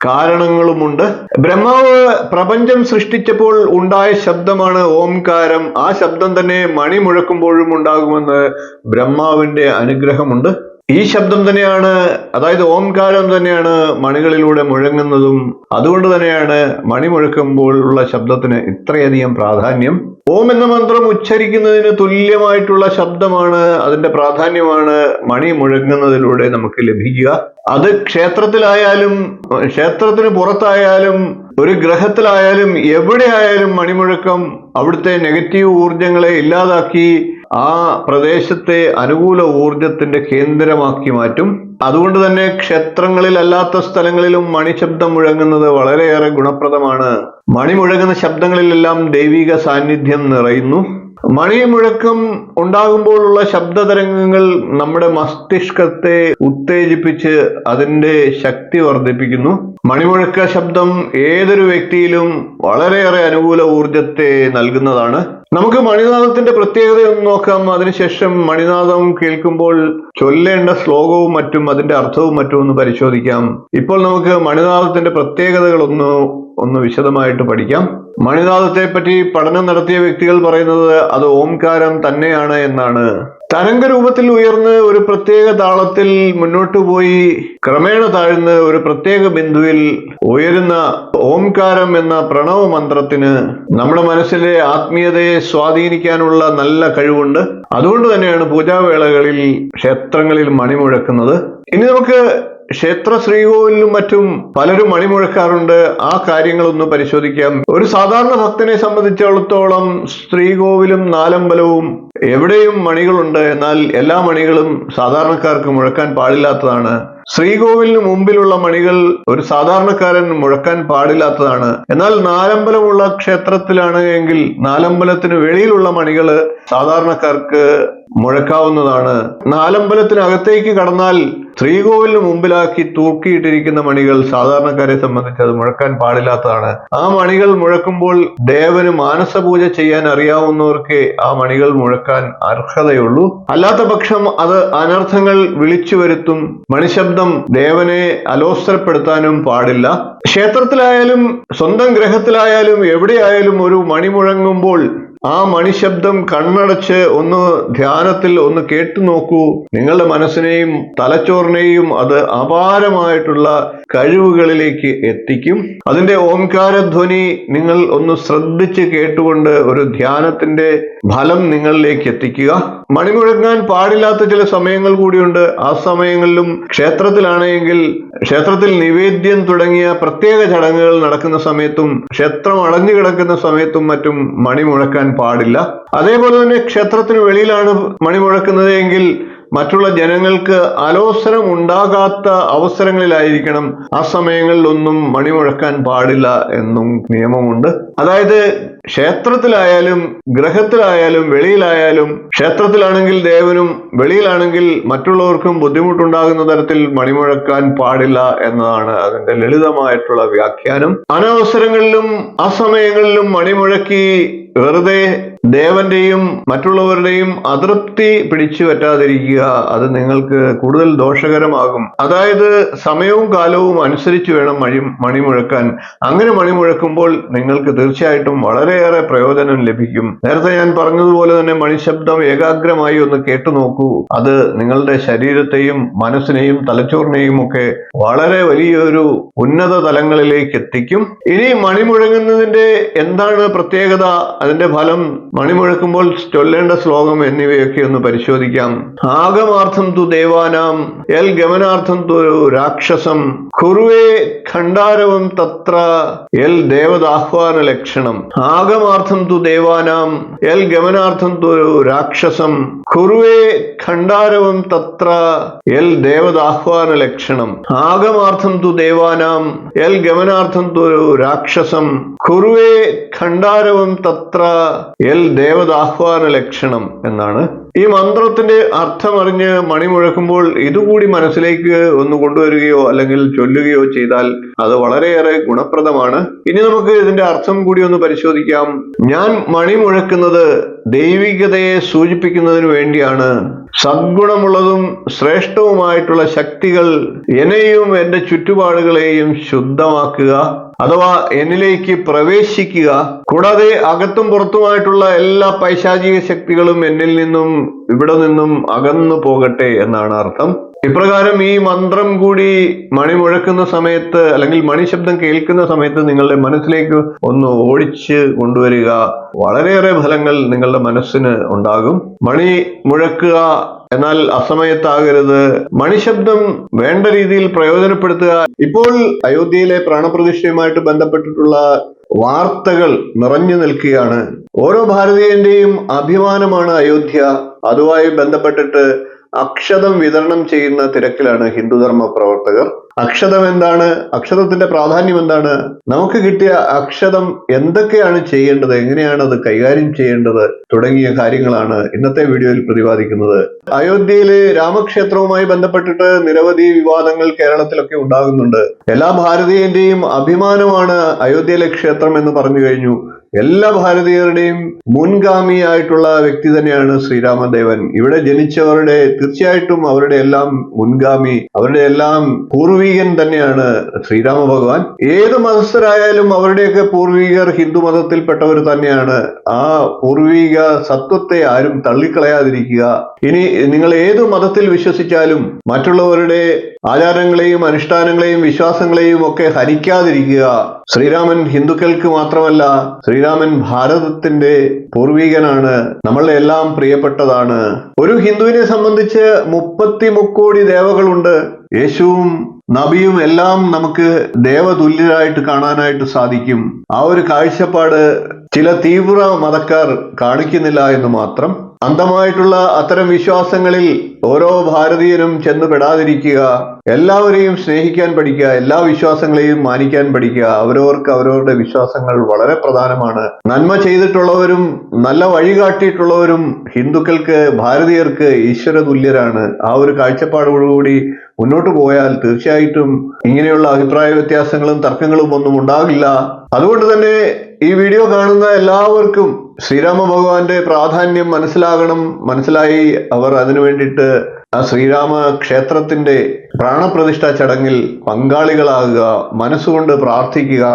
കാരണങ്ങളുമുണ്ട്. ബ്രഹ്മാവ് പ്രപഞ്ചം സൃഷ്ടിച്ചപ്പോൾ ഉണ്ടായ ശബ്ദമാണ് ഓംകാരം. ആ ശബ്ദം തന്നെ മണി മുഴക്കുമ്പോഴും ഉണ്ടാകുമെന്ന് ബ്രഹ്മാവിന്റെ അനുഗ്രഹമുണ്ട്. ഈ ശബ്ദം തന്നെയാണ്, അതായത് ഓംകാരം തന്നെയാണ് മണികളിലൂടെ മുഴങ്ങുന്നതും. അതുകൊണ്ട് തന്നെയാണ് മണി മുഴക്കുമ്പോഴുള്ള ശബ്ദത്തിന് ഇത്രയധികം പ്രാധാന്യം. ഓം എന്ന മന്ത്രം ഉച്ചരിക്കുന്നതിന് തുല്യമായിട്ടുള്ള ശബ്ദമാണ്, അതിന്റെ പ്രാധാന്യമാണ് മണി മുഴങ്ങുന്നതിലൂടെ നമുക്ക് ലഭിക്കുക. അത് ക്ഷേത്രത്തിലായാലും ക്ഷേത്രത്തിന് പുറത്തായാലും ഒരു ഗ്രഹത്തിലായാലും എവിടെയായാലും മണിമുഴക്കം അവിടുത്തെ നെഗറ്റീവ് ഊർജങ്ങളെ ഇല്ലാതാക്കി ആ പ്രദേശത്തെ അനുകൂല ഊർജത്തിന്റെ കേന്ദ്രമാക്കി മാറ്റും. അതുകൊണ്ട് തന്നെ ക്ഷേത്രങ്ങളിൽ അല്ലാത്ത സ്ഥലങ്ങളിലും മണിശബ്ദം മുഴങ്ങുന്നത് വളരെയേറെ ഗുണപ്രദമാണ്. മണി മുഴങ്ങുന്ന ശബ്ദങ്ങളിലെല്ലാം ദൈവിക സാന്നിധ്യം നിറയുന്നു. മണിമുഴക്കം ഉണ്ടാകുമ്പോഴുള്ള ശബ്ദതരംഗങ്ങൾ നമ്മുടെ മസ്തിഷ്കത്തെ ഉത്തേജിപ്പിച്ച് അതിന്റെ ശക്തി വർദ്ധിപ്പിക്കുന്നു. മണിമുഴക്ക ശബ്ദം ഏതൊരു വ്യക്തിയിലും വളരെയേറെ അനുകൂല ഊർജത്തെ നൽകുന്നതാണ്. നമുക്ക് മണിനാദത്തിന്റെ പ്രത്യേകത ഒന്ന് നോക്കാം. അതിനുശേഷം മണിനാദം കേൾക്കുമ്പോൾ ചൊല്ലേണ്ട ശ്ലോകവും മറ്റും അതിന്റെ അർത്ഥവും മറ്റും ഒന്ന് പരിശോധിക്കാം. ഇപ്പോൾ നമുക്ക് മണിനാദത്തിന്റെ പ്രത്യേകതകൾ ഒന്ന് വിശദമായിട്ട് പഠിക്കാം. മണിനാദത്തെ പറ്റി പഠനം നടത്തിയ വ്യക്തികൾ പറയുന്നത് അത് ഓംകാരം തന്നെയാണ് എന്നാണ്. തരംഗ രൂപത്തിൽ ഉയർന്ന് ഒരു പ്രത്യേക താളത്തിൽ മുന്നോട്ട് പോയി ക്രമേണ താഴ്ന്ന് ഒരു പ്രത്യേക ബിന്ദുവിൽ ഉയരുന്ന ഓംകാരം എന്ന പ്രണവ മന്ത്രത്തിന് നമ്മുടെ മനസ്സിലെ ആത്മീയതയെ സ്വാധീനിക്കാനുള്ള നല്ല കഴിവുണ്ട്. അതുകൊണ്ട് തന്നെയാണ് പൂജാവേളകളിൽ ക്ഷേത്രങ്ങളിൽ മണിമുഴക്കുന്നത്. ഇനി നമുക്ക് ക്ഷേത്ര ശ്രീകോവിലും മറ്റും പലരും മണിമുഴക്കാറുണ്ട്. ആ കാര്യങ്ങളൊന്ന് പരിശോധിക്കാം. ഒരു സാധാരണ ഭക്തനെ സംബന്ധിച്ചിടത്തോളം ശ്രീകോവിലും നാലമ്പലവും എവിടെയും മണികളുണ്ട്. എന്നാൽ എല്ലാ മണികളും സാധാരണക്കാർക്ക് മുഴക്കാൻ പാടില്ലാത്തതാണ്. ശ്രീകോവിലിന് മുമ്പിലുള്ള മണികൾ ഒരു സാധാരണക്കാരൻ മുഴക്കാൻ പാടില്ലാത്തതാണ്. എന്നാൽ നാലമ്പലമുള്ള ക്ഷേത്രത്തിലാണ് എങ്കിൽ നാലമ്പലത്തിന് വെളിയിലുള്ള മണികൾ സാധാരണക്കാർക്ക് മുഴക്കാവുന്നതാണ്. നാലമ്പലത്തിനകത്തേക്ക് കടന്നാൽ ശ്രീകോവിലിന് മുമ്പിലാക്കി തൂക്കിയിട്ടിരിക്കുന്ന മണികൾ സാധാരണക്കാരെ സംബന്ധിച്ച് അത് മുഴക്കാൻ പാടില്ലാത്തതാണ്. ആ മണികൾ മുഴക്കുമ്പോൾ ദേവന് മാനസപൂജ ചെയ്യാൻ അറിയാവുന്നവർക്ക് ആ മണികൾ മുഴക്കാൻ അർഹതയുള്ളൂ. അല്ലാത്ത പക്ഷം അത് അനർത്ഥങ്ങൾ വിളിച്ചു വരുത്തും. മണിശബ്ദം ദേവനെ അലോസരപ്പെടുത്താനും പാടില്ല. ക്ഷേത്രത്തിലായാലും സ്വന്തം ഗ്രഹത്തിലായാലും എവിടെയായാലും ഒരു മണി മുഴങ്ങുമ്പോൾ ആ മണിശബ്ദം കണ്ണടച്ച് ഒന്ന് ധ്യാനത്തിൽ ഒന്ന് കേട്ടു നോക്കൂ. നിങ്ങളുടെ മനസ്സിനെയും തലച്ചോറിനെയും അത് അപാരമായിട്ടുള്ള കഴിവുകളിലേക്ക് എത്തിക്കും. അതിന്റെ ഓംകാരധ്വനി നിങ്ങൾ ഒന്ന് ശ്രദ്ധിച്ച് കേട്ടുകൊണ്ട് ഒരു ധ്യാനത്തിന്റെ ഫലം നിങ്ങളിലേക്ക് എത്തിക്കുക. മണിമുഴങ്ങാൻ പാടില്ലാത്ത ചില സമയങ്ങൾ കൂടിയുണ്ട്. ആ സമയങ്ങളിലും ക്ഷേത്രത്തിലാണെങ്കിൽ ക്ഷേത്രത്തിൽ നിവേദ്യം തുടങ്ങിയ പ്രത്യേക ചടങ്ങുകൾ നടക്കുന്ന സമയത്തും ക്ഷേത്രം അടഞ്ഞു കിടക്കുന്ന സമയത്തും മറ്റും മണി മുഴക്കാൻ പാടില്ല. അതേപോലെ തന്നെ ക്ഷേത്രത്തിന് വെളിയിലാണ് മണി മുഴക്കുന്നത് എങ്കിൽ മറ്റുള്ള ജനങ്ങൾക്ക് അലോസരം ഉണ്ടാകാത്ത അവസരങ്ങളിലായിരിക്കണം. ആ സമയങ്ങളിലൊന്നും മണി മുഴക്കാൻ പാടില്ല എന്നും നിയമമുണ്ട്. അതായത് ക്ഷേത്രത്തിലായാലും ഗ്രഹത്തിലായാലും വെളിയിലായാലും ക്ഷേത്രത്തിലാണെങ്കിൽ ദേവനും വെളിയിലാണെങ്കിൽ മറ്റുള്ളവർക്കും ബുദ്ധിമുട്ടുണ്ടാകുന്ന തരത്തിൽ മണിമുഴക്കാൻ പാടില്ല എന്നതാണ് അതിന്റെ ലളിതമായിട്ടുള്ള വ്യാഖ്യാനം. അനവസരങ്ങളിലും അസമയങ്ങളിലും മണിമുഴക്കി വെറുതെ ദേവന്റെയും മറ്റുള്ളവരുടെയും അതൃപ്തി പിടിച്ചു പറ്റാതിരിക്കുക. അത് നിങ്ങൾക്ക് കൂടുതൽ ദോഷകരമാകും. അതായത് സമയവും കാലവും അനുസരിച്ച് വേണം മണി മുഴക്കാൻ. അങ്ങനെ മണി മുഴക്കുമ്പോൾ നിങ്ങൾക്ക് തീർച്ചയായിട്ടും വളരെയേറെ പ്രയോജനം ലഭിക്കും. നേരത്തെ ഞാൻ പറഞ്ഞതുപോലെ തന്നെ മണിശബ്ദം ഏകാഗ്രമായി ഒന്ന് കേട്ടു നോക്കൂ. അത് നിങ്ങളുടെ ശരീരത്തെയും മനസ്സിനെയും തലച്ചോറിനെയും ഒക്കെ വളരെ വലിയൊരു ഉന്നത തലങ്ങളിലേക്ക് എത്തിക്കും. ഇനി മണി മുഴങ്ങുന്നതിന്റെ എന്താണ് പ്രത്യേകത അതിന്റെ ഫലം, മണിമുഴക്കുമ്പോൾ ചൊല്ലേണ്ട ശ്ലോകം എന്നിവയൊക്കെ ഒന്ന് പരിശോധിക്കാം. ആഗമാർത്ഥം തു ദേവാനാം യൽ ഗമനാർത്ഥം തു രാക്ഷസം കുർവേ ഖണ്ഡാരവം തത്ര യൽ ദേവദാഹ്വാന ലക്ഷണം. ആഗമാർത്ഥം തു ദേവാനാം യൽ ഗമനാർത്ഥം തു രാക്ഷസം കുർവേ ഖണ്ഡാരവം തത്ര യൽ ദേവദാഹ്വാന ലക്ഷണം. ആഗമാർത്ഥം തു ദേവാനാം യൽ ഗമനാർത്ഥം തു രാക്ഷസം കുർവേ ഖണ്ഡാരവം തത്ര യൽ ദേവദാഹ്വാന ലക്ഷണം എന്നാണ്. ഈ മന്ത്രത്തിന്റെ അർത്ഥമറിഞ്ഞ് മണി മുഴക്കുമ്പോൾ ഇതുകൂടി മനസ്സിലേക്ക് ഒന്ന് കൊണ്ടുവരികയോ അല്ലെങ്കിൽ ചൊല്ലുകയോ ചെയ്താൽ അത് വളരെയേറെ ഗുണപ്രദമാണ്. ഇനി നമുക്ക് ഇതിന്റെ അർത്ഥം കൂടി ഒന്ന് പരിശോധിക്കാം. ഞാൻ മണി മുഴക്കുന്നത് ദൈവികതയെ സൂചിപ്പിക്കുന്നതിന് വേണ്ടിയാണ്. സദ്ഗുണമുള്ളതും ശ്രേഷ്ഠവുമായിട്ടുള്ള ശക്തികൾ എന്നെയും എന്റെ ചുറ്റുപാടുകളെയും ശുദ്ധമാക്കുക, അഥവാ എന്നിലേക്ക് പ്രവേശിക്കുക. കൂടാതെ അകത്തും പുറത്തുമായിട്ടുള്ള എല്ലാ പൈശാചിക ശക്തികളും എന്നിൽ നിന്നും ഇവിടെ നിന്നും അകന്നു പോകട്ടെ എന്നാണ് അർത്ഥം. ഇപ്രകാരം ഈ മന്ത്രം കൂടി മണി മുഴക്കുന്ന സമയത്ത് അല്ലെങ്കിൽ മണി ശബ്ദം കേൾക്കുന്ന സമയത്ത് നിങ്ങളുടെ മനസ്സിലേക്ക് ഒന്ന് ഓടിച്ച് കൊണ്ടുവരിക. വളരെയേറെ ഫലങ്ങൾ നിങ്ങളുടെ മനസ്സിന് ഉണ്ടാകും. മണി മുഴക്കുക എന്നാൽ അസമയത്താകരുത്. മണിശബ്ദം വേണ്ട രീതിയിൽ പ്രയോജനപ്പെടുത്തുക. ഇപ്പോൾ അയോധ്യയിലെ പ്രാണപ്രതിഷ്ഠയുമായിട്ട് ബന്ധപ്പെട്ടിട്ടുള്ള വാർത്തകൾ നിറഞ്ഞു നിൽക്കുകയാണ്. ഓരോ ഭാരതീയന്റെയും അഭിമാനമാണ് അയോധ്യ. അതുമായി ബന്ധപ്പെട്ടിട്ട് അക്ഷതം വിതരണം ചെയ്യുന്ന തിരക്കിലാണ് ഹിന്ദുധർമ്മ പ്രവർത്തകർ. അക്ഷതം എന്താണ്? അക്ഷതത്തിന്റെ പ്രാധാന്യം എന്താണ്? നമുക്ക് കിട്ടിയ അക്ഷതം എന്തൊക്കെയാണ് ചെയ്യേണ്ടത്, എങ്ങനെയാണ് അത് കൈകാര്യം ചെയ്യേണ്ടത് തുടങ്ങിയ കാര്യങ്ങളാണ് ഇന്നത്തെ വീഡിയോയിൽ പ്രതിപാദിക്കുന്നത്. അയോധ്യയിലെ രാമക്ഷേത്രവുമായി ബന്ധപ്പെട്ടിട്ട് നിരവധി വിവാദങ്ങൾ കേരളത്തിലൊക്കെ ഉണ്ടാകുന്നുണ്ട്. എല്ലാ ഭാരതീയന്റെയും അഭിമാനമാണ് അയോധ്യയിലെ ക്ഷേത്രം എന്ന് പറഞ്ഞു കഴിഞ്ഞു. എല്ലാ ഭാരതീയരുടെയും മുൻഗാമിയായിട്ടുള്ള വ്യക്തി തന്നെയാണ് ശ്രീരാമദേവൻ. ഇവിടെ ജനിച്ചവരുടെ തീർച്ചയായിട്ടും അവരുടെ എല്ലാം മുൻഗാമി, അവരുടെ എല്ലാം പൂർവികൻ തന്നെയാണ് ശ്രീരാമ ഭഗവാൻ. ഏത് മതസ്ഥരായാലും അവരുടെയൊക്കെ പൂർവികർ ഹിന്ദു മതത്തിൽപ്പെട്ടവർ തന്നെയാണ്. ആ പൂർവിക സത്വത്തെ ആരും തള്ളിക്കളയാതിരിക്കുക. ഇനി നിങ്ങൾ ഏത് മതത്തിൽ വിശ്വസിച്ചാലും മറ്റുള്ളവരുടെ ആചാരങ്ങളെയും അനുഷ്ഠാനങ്ങളെയും വിശ്വാസങ്ങളെയും ഒക്കെ ഹനിക്കാതിരിക്കുക. ശ്രീരാമൻ ഹിന്ദുക്കൾക്ക് മാത്രമല്ല, ശ്രീരാമൻ ഭാരതത്തിന്റെ പൂർവികനാണ്, നമ്മളുടെ എല്ലാം പ്രിയപ്പെട്ടതാണ്. ഒരു ഹിന്ദുവിനെ സംബന്ധിച്ച് 33 കോടി ദേവകളുണ്ട്. യേശുവും നബിയും എല്ലാം നമുക്ക് ദേവതുല്യരായിട്ട് കാണാനായിട്ട് സാധിക്കും. ആ ഒരു കാഴ്ചപ്പാട് ചില തീവ്ര മതക്കാർ കാണിക്കുന്നില്ല എന്ന് മാത്രം. അന്ധമായിട്ടുള്ള അത്തരം വിശ്വാസങ്ങളിൽ ഓരോ ഭാരതീയനും ചെന്നുപെടാതിരിക്കുക. എല്ലാവരെയും സ്നേഹിക്കാൻ പഠിക്കുക, എല്ലാ വിശ്വാസങ്ങളെയും മാനിക്കാൻ പഠിക്കുക. അവരവർക്ക് അവരവരുടെ വിശ്വാസങ്ങൾ വളരെ പ്രധാനമാണ്. നന്മ ചെയ്തിട്ടുള്ളവരും നല്ല വഴി കാട്ടിയിട്ടുള്ളവരും ഹിന്ദുക്കൾക്ക്, ഭാരതീയർക്ക് ഈശ്വര തുല്യരാണ്. ആ ഒരു കാഴ്ചപ്പാടോടുകൂടി മുന്നോട്ട് പോയാൽ തീർച്ചയായിട്ടും ഇങ്ങനെയുള്ള അഭിപ്രായ വ്യത്യാസങ്ങളും തർക്കങ്ങളും ഒന്നും ഉണ്ടാകില്ല. അതുകൊണ്ട് തന്നെ ഈ വീഡിയോ കാണുന്ന എല്ലാവർക്കും ശ്രീരാമ ഭഗവാന്റെ പ്രാധാന്യം മനസ്സിലാകണം. മനസ്സിലായി അവർ അതിനു വേണ്ടിയിട്ട് ആ ശ്രീരാമ ക്ഷേത്രത്തിന്റെ പ്രാണപ്രതിഷ്ഠാ ചടങ്ങിൽ പങ്കാളികളാകുക, മനസ്സുകൊണ്ട് പ്രാർത്ഥിക്കുക.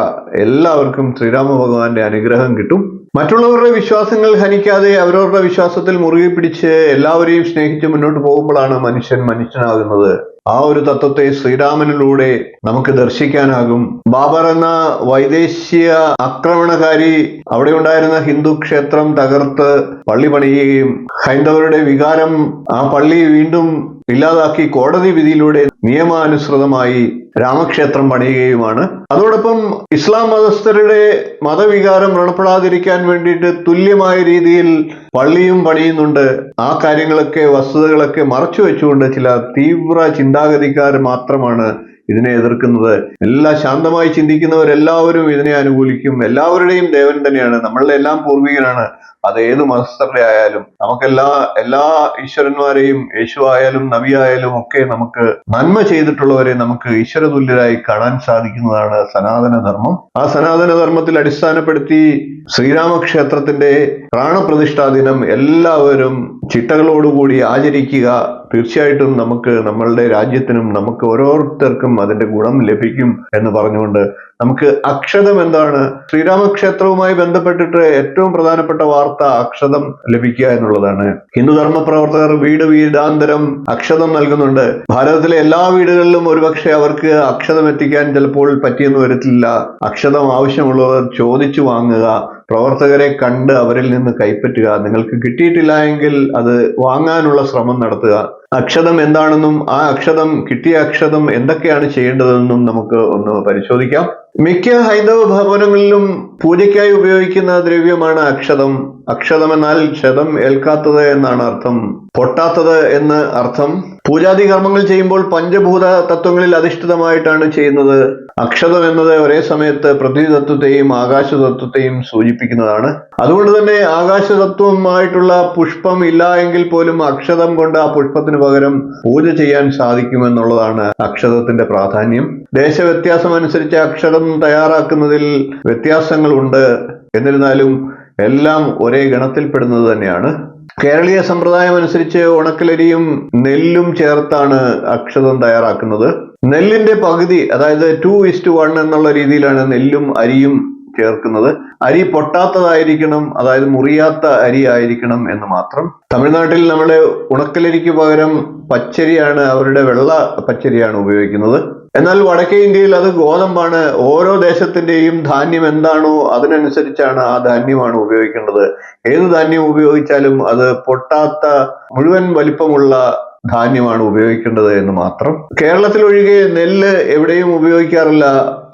എല്ലാവർക്കും ശ്രീരാമ ഭഗവാന്റെ അനുഗ്രഹം കിട്ടും. മറ്റുള്ളവരുടെ വിശ്വാസങ്ങൾ ഹനിക്കാതെ അവരവരുടെ വിശ്വാസത്തിൽ മുറുകെ പിടിച്ച് എല്ലാവരെയും സ്നേഹിച്ച് മുന്നോട്ട് പോകുമ്പോഴാണ് മനുഷ്യൻ മനുഷ്യനാകുന്നത്. ആ ഒരു തത്വത്തെ ശ്രീരാമനിലൂടെ നമുക്ക് ദർശിക്കാനാകും. ബാബർ എന്ന വൈദേശിക ആക്രമണകാരി അവിടെ ഉണ്ടായിരുന്ന ഹിന്ദു ക്ഷേത്രം തകർത്ത് പള്ളി പണിയുകയും ഹൈന്ദവരുടെ വികാരം ആ പള്ളി വീണ്ടും ഇല്ലാതാക്കി കോടതി വിധിയിലൂടെ നിയമാനുസൃതമായി രാമക്ഷേത്രം പണിയുകയുമാണ്. അതോടൊപ്പം ഇസ്ലാം മതസ്ഥരുടെ മതവികാരം വ്രണപ്പെടാതിരിക്കാൻ വേണ്ടിയിട്ട് തുല്യമായ രീതിയിൽ പള്ളിയും പണിയുന്നുണ്ട്. ആ കാര്യങ്ങളൊക്കെ, വസ്തുതകളൊക്കെ മറച്ചു വെച്ചുകൊണ്ട് ചില തീവ്ര ചിന്താഗതിക്കാർ മാത്രമാണ് ഇതിനെ എതിർക്കുന്നത്. എല്ലാം ശാന്തമായി ചിന്തിക്കുന്നവരെല്ലാവരും ഇതിനെ അനുകൂലിക്കും. എല്ലാവരുടെയും ദേവൻ തന്നെയാണ്, നമ്മളുടെ എല്ലാം പൂർവികനാണ്. അത് ഏത് മതസ്ഥരുടെ ആയാലും എല്ലാ ഈശ്വരന്മാരെയും, യേശു ആയാലും നബി ആയാലും ഒക്കെ നമുക്ക് നന്മ ചെയ്തിട്ടുള്ളവരെ നമുക്ക് ഈശ്വര തുല്യരായി കാണാൻ സാധിക്കുന്നതാണ് സനാതന ധർമ്മം. ആ സനാതന ധർമ്മത്തിൽ അടിസ്ഥാനപ്പെടുത്തി ശ്രീരാമക്ഷേത്രത്തിന്റെ പ്രാണപ്രതിഷ്ഠാ ദിനം എല്ലാവരും ചിട്ടകളോടുകൂടി ആചരിക്കുക. തീർച്ചയായിട്ടും നമുക്ക്, നമ്മളുടെ രാജ്യത്തിനും നമുക്ക് ഓരോരുത്തർക്കും അതിന്റെ ഗുണം ലഭിക്കും എന്ന് പറഞ്ഞുകൊണ്ട് നമുക്ക് അക്ഷതം എന്താണ്, ശ്രീരാമക്ഷേത്രവുമായി ബന്ധപ്പെട്ടിട്ട് ഏറ്റവും പ്രധാനപ്പെട്ട വാർത്ത അക്ഷതം ലഭിക്കുക എന്നുള്ളതാണ്. ഹിന്ദുധർമ്മ പ്രവർത്തകർ വീടാന്തരം അക്ഷതം നൽകുന്നുണ്ട്. ഭാരതത്തിലെ എല്ലാ വീടുകളിലും ഒരുപക്ഷെ അവർക്ക് അക്ഷതം എത്തിക്കാൻ ചിലപ്പോൾ പറ്റിയെന്ന് വരത്തില്ല. അക്ഷതം ആവശ്യമുള്ളവർ ചോദിച്ചു വാങ്ങുക. പ്രവർത്തകരെ കണ്ട് അവരിൽ നിന്ന് കൈപ്പറ്റുക. നിങ്ങൾക്ക് കിട്ടിയിട്ടില്ല എങ്കിൽ അത് വാങ്ങാനുള്ള ശ്രമം നടത്തുക. അക്ഷതം എന്താണെന്നും ആ അക്ഷതം കിട്ടിയ അക്ഷതം എന്തൊക്കെയാണ് ചെയ്യേണ്ടതെന്നും നമുക്ക് ഒന്ന് പരിശോധിക്കാം. മിക്ക ഹൈന്ദവ ഭവനങ്ങളിലും പൂജയ്ക്കായി ഉപയോഗിക്കുന്ന ദ്രവ്യമാണ് അക്ഷതം. അക്ഷതം എന്നാൽ ക്ഷതം ഏൽക്കാത്തത് എന്നാണ് അർത്ഥം, പൊട്ടാത്തത് എന്ന് അർത്ഥം. പൂജാതി കർമ്മങ്ങൾ ചെയ്യുമ്പോൾ പഞ്ചഭൂത തത്വങ്ങളിൽ അധിഷ്ഠിതമായിട്ടാണ് ചെയ്യുന്നത്. അക്ഷതം എന്നത് ഒരേ സമയത്ത് പൃഥ്വിതത്വത്തെയും ആകാശതത്വത്തെയും സൂചിപ്പിക്കുന്നതാണ്. അതുകൊണ്ട് തന്നെ ആകാശതത്വമായിട്ടുള്ള പുഷ്പം ഇല്ല എങ്കിൽ പോലും അക്ഷതം കൊണ്ട് ആ പുഷ്പത്തിന് പകരം പൂജ ചെയ്യാൻ സാധിക്കുമെന്നുള്ളതാണ് അക്ഷതത്തിന്റെ പ്രാധാന്യം. ദേശവ്യത്യാസം അനുസരിച്ച് അക്ഷതം തയ്യാറാക്കുന്നതിൽ വ്യത്യാസങ്ങളുണ്ട്. എന്നിരുന്നാലും എല്ലാം ഒരേ ഗണത്തിൽപ്പെടുന്നത് തന്നെയാണ്. കേരളീയ സമ്പ്രദായം അനുസരിച്ച് ഉണക്കലരിയും നെല്ലും ചേർത്താണ് അക്ഷതം തയ്യാറാക്കുന്നത്. നെല്ലിന്റെ പകുതി, അതായത് 2:1 എന്നുള്ള രീതിയിലാണ് നെല്ലും അരിയും ചേർക്കുന്നത്. അരി പൊട്ടാത്തതായിരിക്കണം, അതായത് മുറിയാത്ത അരി ആയിരിക്കണം എന്ന് മാത്രം. തമിഴ്നാട്ടിൽ നമ്മുടെ ഉണക്കലരിക്ക് പകരം പച്ചരിയാണ്, അവരുടെ വെള്ള പച്ചരിയാണ് ഉപയോഗിക്കുന്നത്. എന്നാൽ വടക്കേ ഇന്ത്യയിൽ അത് ഗോതമ്പാണ്. ഓരോ ദേശത്തിന്റെയും ധാന്യം എന്താണോ അതിനനുസരിച്ചാണ് ആ ധാന്യമാണ് ഉപയോഗിക്കേണ്ടത്. ഏത് ധാന്യം ഉപയോഗിച്ചാലും അത് പൊട്ടാത്ത മുഴുവൻ വലിപ്പമുള്ള ധാന്യമാണ് ഉപയോഗിക്കേണ്ടത് എന്ന് മാത്രം. കേരളത്തിൽ ഒഴികെ നെല്ല് എവിടെയും ഉപയോഗിക്കാറില്ല.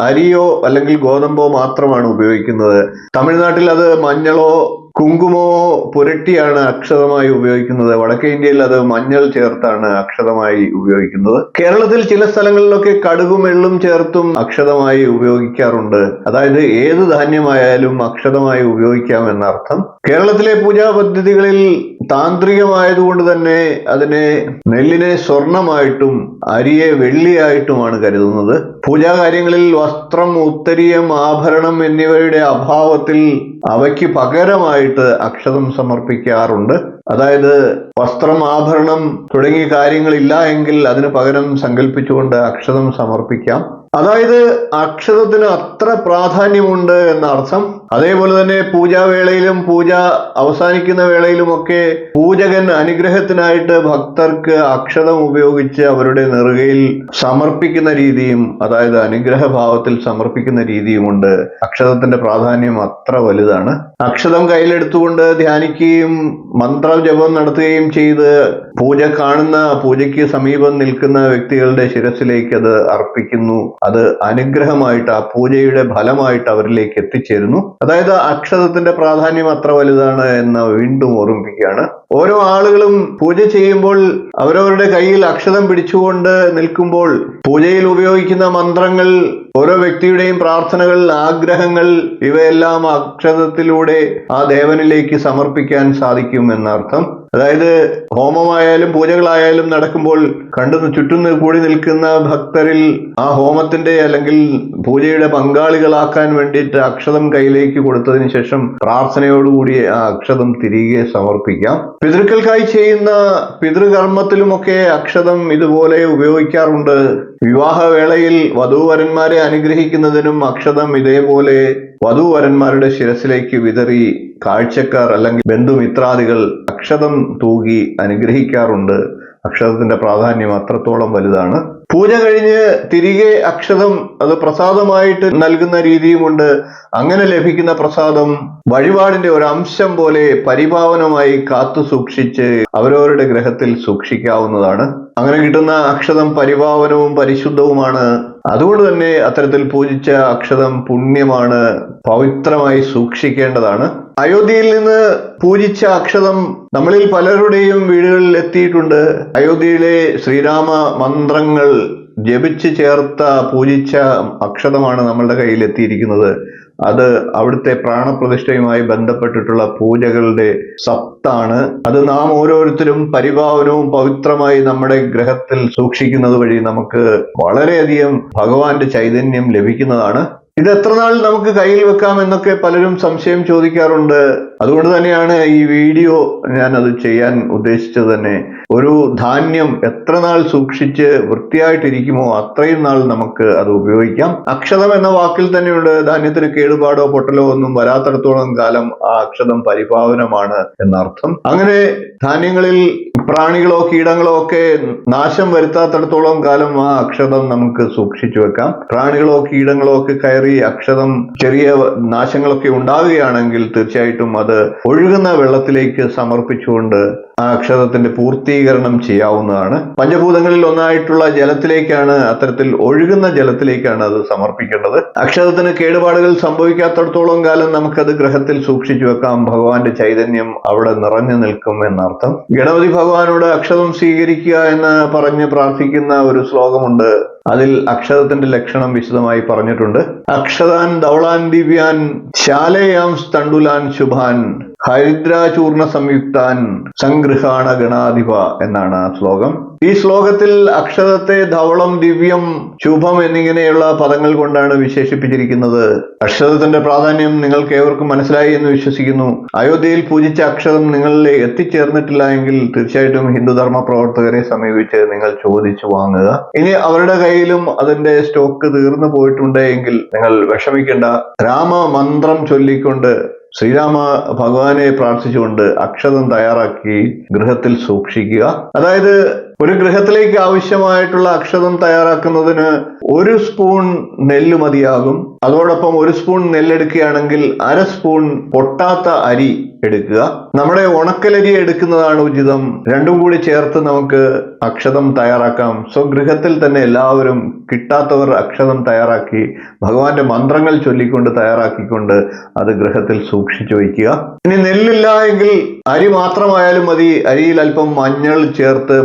അരിയോ അല്ലെങ്കിൽ ഗോതമ്പോ മാത്രമാണ് ഉപയോഗിക്കുന്നത്. തമിഴ്നാട്ടിൽ അത് മഞ്ഞളോ കുങ്കുമോ പുരട്ടിയാണ് അക്ഷതമായി ഉപയോഗിക്കുന്നത്. വടക്കേ ഇന്ത്യയിൽ അത് മഞ്ഞൾ ചേർത്താണ് അക്ഷതമായി ഉപയോഗിക്കുന്നത്. കേരളത്തിൽ ചില സ്ഥലങ്ങളിലൊക്കെ കടുകും എള്ളും ചേർത്തും അക്ഷതമായി ഉപയോഗിക്കാറുണ്ട്. അതായത് ഏത് ധാന്യമായാലും അക്ഷതമായി ഉപയോഗിക്കാം എന്നർത്ഥം. കേരളത്തിലെ പൂജാ പദ്ധതികളിൽ താന്ത്രികമായതുകൊണ്ട് തന്നെ നെല്ലിനെ സ്വർണമായിട്ടും അരിയെ വെള്ളിയായിട്ടുമാണ് കരുതുന്നത്. പൂജാകാര്യങ്ങളിൽ വസ്ത്രം, ഉത്തരീയം, ആഭരണം എന്നിവയുടെ അഭാവത്തിൽ അവയ്ക്ക് പകരമായിട്ട് അക്ഷതം സമർപ്പിക്കാറുണ്ട്. അതായത് വസ്ത്രം, ആഭരണം തുടങ്ങിയ കാര്യങ്ങളില്ല എങ്കിൽ അതിന് പകരം സങ്കല്പിച്ചുകൊണ്ട് അക്ഷതം സമർപ്പിക്കാം. അതായത് അക്ഷതത്തിന് അത്ര പ്രാധാന്യമുണ്ട് എന്നർത്ഥം. അതേപോലെ തന്നെ പൂജാവേളയിലും പൂജ അവസാനിക്കുന്ന വേളയിലുമൊക്കെ പൂജകൻ അനുഗ്രഹത്തിനായിട്ട് ഭക്തർക്ക് അക്ഷതം ഉപയോഗിച്ച് അവരുടെ നെറുകയിൽ സമർപ്പിക്കുന്ന രീതിയും, അതായത് അനുഗ്രഹ ഭാവത്തിൽ സമർപ്പിക്കുന്ന രീതിയുമുണ്ട്. അക്ഷതത്തിന്റെ പ്രാധാന്യം അത്ര വലുതാണ്. അക്ഷതം കയ്യിലെടുത്തുകൊണ്ട് ധ്യാനിക്കുകയും മന്ത്രജപം നടത്തുകയും ചെയ്ത് പൂജയ്ക്ക് സമീപം നിൽക്കുന്ന വ്യക്തികളുടെ ശിരസിലേക്ക് അത് അർപ്പിക്കുന്നു. അത് അനുഗ്രഹമായിട്ട്, ആ പൂജയുടെ ഫലമായിട്ട് അവരിലേക്ക് എത്തിച്ചേരുന്നു. അതായത് അക്ഷതത്തിന്റെ പ്രാധാന്യം അത്ര വലുതാണ് എന്ന് വീണ്ടും ഓർമ്മിപ്പിക്കുകയാണ്. ഓരോ ആളുകളും പൂജ ചെയ്യുമ്പോൾ അവരവരുടെ കയ്യിൽ അക്ഷതം പിടിച്ചുകൊണ്ട് നിൽക്കുമ്പോൾ പൂജയിൽ ഉപയോഗിക്കുന്ന മന്ത്രങ്ങൾ, ഓരോ വ്യക്തിയുടെയും പ്രാർത്ഥനകൾ, ആഗ്രഹങ്ങൾ ഇവയെല്ലാം അക്ഷതത്തിലൂടെ ആ ദേവനിലേക്ക് സമർപ്പിക്കാൻ സാധിക്കും എന്നർത്ഥം. അതായത് ഹോമമായാലും പൂജകളായാലും നടക്കുമ്പോൾ ചുറ്റും കൂടി നിൽക്കുന്ന ഭക്തരിൽ ആ ഹോമത്തിന്റെ അല്ലെങ്കിൽ പൂജയുടെ പങ്കാളികളാക്കാൻ വേണ്ടിയിട്ട് അക്ഷതം കയ്യിലേക്ക് കൊടുത്തതിന് ശേഷം പ്രാർത്ഥനയോടുകൂടി ആ അക്ഷതം തിരികെ സമർപ്പിക്കാം. പിതൃക്കൾക്കായി ചെയ്യുന്ന പിതൃകർമ്മത്തിലുമൊക്കെ അക്ഷതം ഇതുപോലെ ഉപയോഗിക്കാറുണ്ട്. വിവാഹവേളയിൽ വധൂവരന്മാരെ അനുഗ്രഹിക്കുന്നതിനും അക്ഷതം ഇതേപോലെ വധൂവരന്മാരുടെ ശിരസിലേക്ക് വിതറി കാഴ്ചക്കാർ അല്ലെങ്കിൽ ബന്ധുമിത്രാദികൾ അക്ഷതം തൂകി അനുഗ്രഹിക്കാറുണ്ട്. അക്ഷതത്തിന്റെ പ്രാധാന്യം അത്രത്തോളം വലുതാണ്. പൂജ കഴിഞ്ഞ് തിരികെ അക്ഷതം അത് പ്രസാദമായിട്ട് നൽകുന്ന രീതിയുമുണ്ട്. അങ്ങനെ ലഭിക്കുന്ന പ്രസാദം വഴിപാടിന്റെ ഒരു അംശം പോലെ പരിപാവനമായി കാത്തു സൂക്ഷിച്ച് അവരവരുടെ ഗ്രഹത്തിൽ സൂക്ഷിക്കാവുന്നതാണ്. അങ്ങനെ കിട്ടുന്ന അക്ഷതം പരിപാവനവും പരിശുദ്ധവുമാണ്. അതുകൊണ്ട് തന്നെ അത്തരത്തിൽ പൂജിച്ച അക്ഷതം പുണ്യമാണ്, പവിത്രമായി സൂക്ഷിക്കേണ്ടതാണ്. അയോധ്യയിൽ നിന്ന് പൂജിച്ച അക്ഷതം നമ്മളിൽ പലരുടെയും വീടുകളിൽ എത്തിയിട്ടുണ്ട്. അയോധ്യയിലെ ശ്രീരാമ മന്ത്രങ്ങൾ ജപിച്ച് ചേർത്ത പൂജിച്ച അക്ഷതമാണ് നമ്മളുടെ കയ്യിൽ എത്തിയിരിക്കുന്നത്. അത് അവിടുത്തെ പ്രാണപ്രതിഷ്ഠയുമായി ബന്ധപ്പെട്ടിട്ടുള്ള പൂജകളുടെ സത്താണ്. അത് നാം ഓരോരുത്തരും പരിപാവനവും പവിത്രമായി നമ്മുടെ ഗ്രഹത്തിൽ സൂക്ഷിക്കുന്നത് വഴി നമുക്ക് വളരെയധികം ഭഗവാന്റെ ചൈതന്യം ലഭിക്കുന്നതാണ്. ഇത് എത്ര നാൾ നമുക്ക് കയ്യിൽ വെക്കാം എന്നൊക്കെ പലരും സംശയം ചോദിക്കാറുണ്ട്. അതുകൊണ്ട് തന്നെയാണ് ഈ വീഡിയോ ഞാൻ അത് ചെയ്യാൻ ഉദ്ദേശിച്ചത് തന്നെ. ഒരു ധാന്യം എത്ര നാൾ സൂക്ഷിച്ച് വൃത്തിയായിട്ടിരിക്കുമോ അത്രയും നാൾ നമുക്ക് അത് ഉപയോഗിക്കാം. അക്ഷതം എന്ന വാക്കിൽ തന്നെയുണ്ട് ധാന്യത്തിന് കേടുപാടോ പൊട്ടലോ ഒന്നും വരാത്തിടത്തോളം കാലം ആ അക്ഷതം പരിപാവനമാണ് എന്നർത്ഥം. അങ്ങനെ ധാന്യങ്ങളിൽ പ്രാണികളോ കീടങ്ങളോ ഒക്കെ നാശം വരുത്താത്തിടത്തോളം കാലം ആ അക്ഷതം നമുക്ക് സൂക്ഷിച്ചു വെക്കാം. പ്രാണികളോ കീടങ്ങളോ ഒക്കെ കയറി കയറി അക്ഷതം ചെറിയ നാശങ്ങളൊക്കെ ഉണ്ടാവുകയാണെങ്കിൽ തീർച്ചയായിട്ടും അത് ഒഴുകുന്ന വെള്ളത്തിലേക്ക് സമർപ്പിച്ചുകൊണ്ട് ആ അക്ഷതത്തിന്റെ പൂർത്തീകരണം ചെയ്യാവുന്നതാണ്. പഞ്ചഭൂതങ്ങളിൽ ഒന്നായിട്ടുള്ള ജലത്തിലേക്കാണ്, അത്തരത്തിൽ ഒഴുകുന്ന ജലത്തിലേക്കാണ് അത് സമർപ്പിക്കേണ്ടത്. അക്ഷതത്തിന് കേടുപാടുകൾ സംഭവിക്കാത്തടത്തോളം കാലം നമുക്കത് ഗൃഹത്തിൽ സൂക്ഷിച്ചു വെക്കാം. ഭഗവാന്റെ ചൈതന്യം അവിടെ നിറഞ്ഞു നിൽക്കും എന്നർത്ഥം. ഗണപതി ഭഗവാനോട് അക്ഷതം സ്വീകരിക്കുക എന്ന് പറഞ്ഞ് പ്രാർത്ഥിക്കുന്ന ഒരു ശ്ലോകമുണ്ട്. അതിൽ അക്ഷതത്തിന്റെ ലക്ഷണം വിശദമായി പറഞ്ഞിട്ടുണ്ട്. അക്ഷതാൻ ധവളാൻ ദിവ്യാൻ ശാലയാം സ്തണ്ടുലാൻ ശുഭാൻ ഹരിദ്രാചൂർണ സംയുക്താൻ സംഗൃഹാണ ഗണാധിപ എന്നാണ് ആ ശ്ലോകം. ഈ ശ്ലോകത്തിൽ അക്ഷതത്തെ ധവളം, ദിവ്യം, ശുഭം എന്നിങ്ങനെയുള്ള പദങ്ങൾ കൊണ്ടാണ് വിശേഷിപ്പിച്ചിരിക്കുന്നത്. അക്ഷതത്തിന്റെ പ്രാധാന്യം നിങ്ങൾക്ക് ഏവർക്കും മനസ്സിലായി എന്ന് വിശ്വസിക്കുന്നു. അയോധ്യയിൽ പൂജിച്ച അക്ഷതം നിങ്ങളിൽ എത്തിച്ചേർന്നിട്ടില്ല എങ്കിൽ തീർച്ചയായിട്ടും ഹിന്ദുധർമ്മ പ്രവർത്തകരെ സമീപിച്ച് നിങ്ങൾ ചോദിച്ചു വാങ്ങുക. ഇനി അവരുടെ കയ്യിലും അതിന്റെ സ്റ്റോക്ക് തീർന്നു പോയിട്ടുണ്ട് എങ്കിൽ നിങ്ങൾ വിഷമിക്കേണ്ട. രാമമന്ത്രം ചൊല്ലിക്കൊണ്ട് ശ്രീരാമ ഭഗവാനെ പ്രാർത്ഥിച്ചുകൊണ്ട് അക്ഷതം തയ്യാറാക്കി ഗൃഹത്തിൽ സൂക്ഷിക്കുക. അതായത് ഒരു ഗൃഹത്തിലേക്ക് ആവശ്യമായിട്ടുള്ള അക്ഷതം തയ്യാറാക്കുന്നതിന് 1 സ്പൂൺ നെല്ല് മതിയാകും. അതോടൊപ്പം 1 സ്പൂൺ നെല്ലെടുക്കുകയാണെങ്കിൽ 1/2 സ്പൂൺ പൊട്ടാത്ത അരി എടുക്കുക. നമ്മുടെ ഉണക്കലരി എടുക്കുന്നതാണ് ഉചിതം. രണ്ടും കൂടി ചേർത്ത് നമുക്ക് അക്ഷതം തയ്യാറാക്കാം. സ്വഗൃഹത്തിൽ തന്നെ എല്ലാവരും കിട്ടാത്തവർ അക്ഷതം തയ്യാറാക്കി ഭഗവാന്റെ മന്ത്രങ്ങൾ ചൊല്ലിക്കൊണ്ട് തയ്യാറാക്കിക്കൊണ്ട് അത് ഗൃഹത്തിൽ സൂക്ഷിച്ചു വയ്ക്കുക. ഇനി നെല്ലില്ല എങ്കിൽ അരി മാത്രമായാലും മതി. അരിയിൽ അല്പം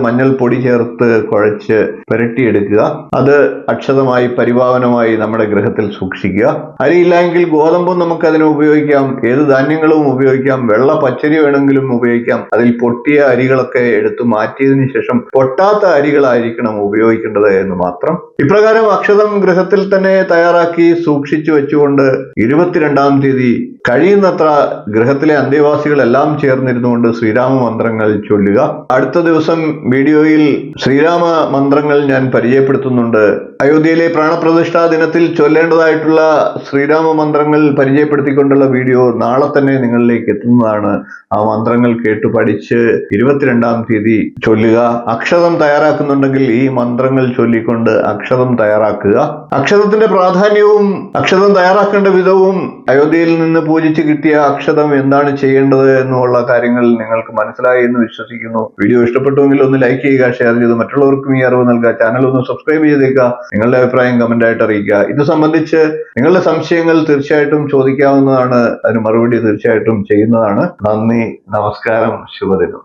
മഞ്ഞൾ പൊടി ചേർത്ത് കുഴച്ച് പുരട്ടിയെടുക്കുക. അത് അക്ഷതമായി പരിപാവനമായി നമ്മുടെ ഗൃഹത്തിൽ സൂക്ഷിക്കുക. അരിയില്ല എങ്കിൽ ഗോതമ്പും നമുക്ക് അതിന് ഉപയോഗിക്കാം. ഏത് ധാന്യങ്ങളും ഉപയോഗിക്കാം. വെള്ള പച്ചരി വേണമെങ്കിലും ഉപയോഗിക്കാം. അതിൽ പൊട്ടിയ അരികളൊക്കെ എടുത്തു മാറ്റിയതിനു ശേഷം പൊട്ടാത്ത അരികളായിരിക്കണം ഉപയോഗിക്കേണ്ടത് എന്ന് മാത്രം. ഇപ്രകാരം അക്ഷതം ഗൃഹത്തിൽ തന്നെ തയ്യാറാക്കി സൂക്ഷിച്ചു വെച്ചുകൊണ്ട് 22-ാം തീയതി കഴിയുന്നത്ര ഗൃഹത്തിലെ അന്തേവാസികളെല്ലാം ചേർന്നിരുന്നുകൊണ്ട് ശ്രീരാമ മന്ത്രങ്ങൾ ചൊല്ലുക. അടുത്ത ദിവസം വീഡിയോയിൽ ശ്രീരാമ മന്ത്രങ്ങൾ ഞാൻ പരിചയപ്പെടുത്തുന്നുണ്ട്. അയോധ്യയിലെ പ്രാണപ്രതിഷ്ഠാ ദിനത്തിൽ ചൊല്ലേണ്ടതായിട്ടുള്ള ശ്രീരാമ മന്ത്രങ്ങൾ പരിചയപ്പെടുത്തിക്കൊണ്ടുള്ള വീഡിയോ നാളെ തന്നെ നിങ്ങളിലേക്ക് എത്തുന്നതാണ്. ആ മന്ത്രങ്ങൾ കേട്ട് പഠിച്ച് 22-ാം തീയതി ചൊല്ലുക. അക്ഷതം തയ്യാറാക്കുന്നുണ്ടെങ്കിൽ ഈ മന്ത്രങ്ങൾ ചൊല്ലിക്കൊണ്ട് അക്ഷതം തയ്യാറാക്കുക. അക്ഷതത്തിന്റെ പ്രാധാന്യവും അക്ഷതം തയ്യാറാക്കേണ്ട വിധവും അയോധ്യയിൽ നിന്ന് പൂജിച്ച് കിട്ടിയ അക്ഷതം എന്താണ് ചെയ്യേണ്ടത് എന്നുള്ള കാര്യങ്ങൾ നിങ്ങൾക്ക് മനസ്സിലായി എന്ന് വിശ്വസിക്കുന്നു. വീഡിയോ ഇഷ്ടപ്പെട്ടുവെങ്കിൽ ഒന്ന് ലൈക്ക് ചെയ്യുക, ഷെയർ ചെയ്ത് മറ്റുള്ളവർക്കും ഈ അറിവ് നൽകുക. ചാനൽ ഒന്ന് സബ്സ്ക്രൈബ് ചെയ്തേക്കുക. നിങ്ങളുടെ അഭിപ്രായം കമന്റ് ആയിട്ട് അറിയിക്കുക. ഇത് സംബന്ധിച്ച് നിങ്ങളുടെ സംശയങ്ങൾ തീർച്ചയായിട്ടും ചോദിക്കാവുന്നതാണ്. അതിന് മറുപടി തീർച്ചയായിട്ടും ചെയ്യുന്നതാണ്. നന്ദി, നമസ്കാരം, ശുഭദിനം.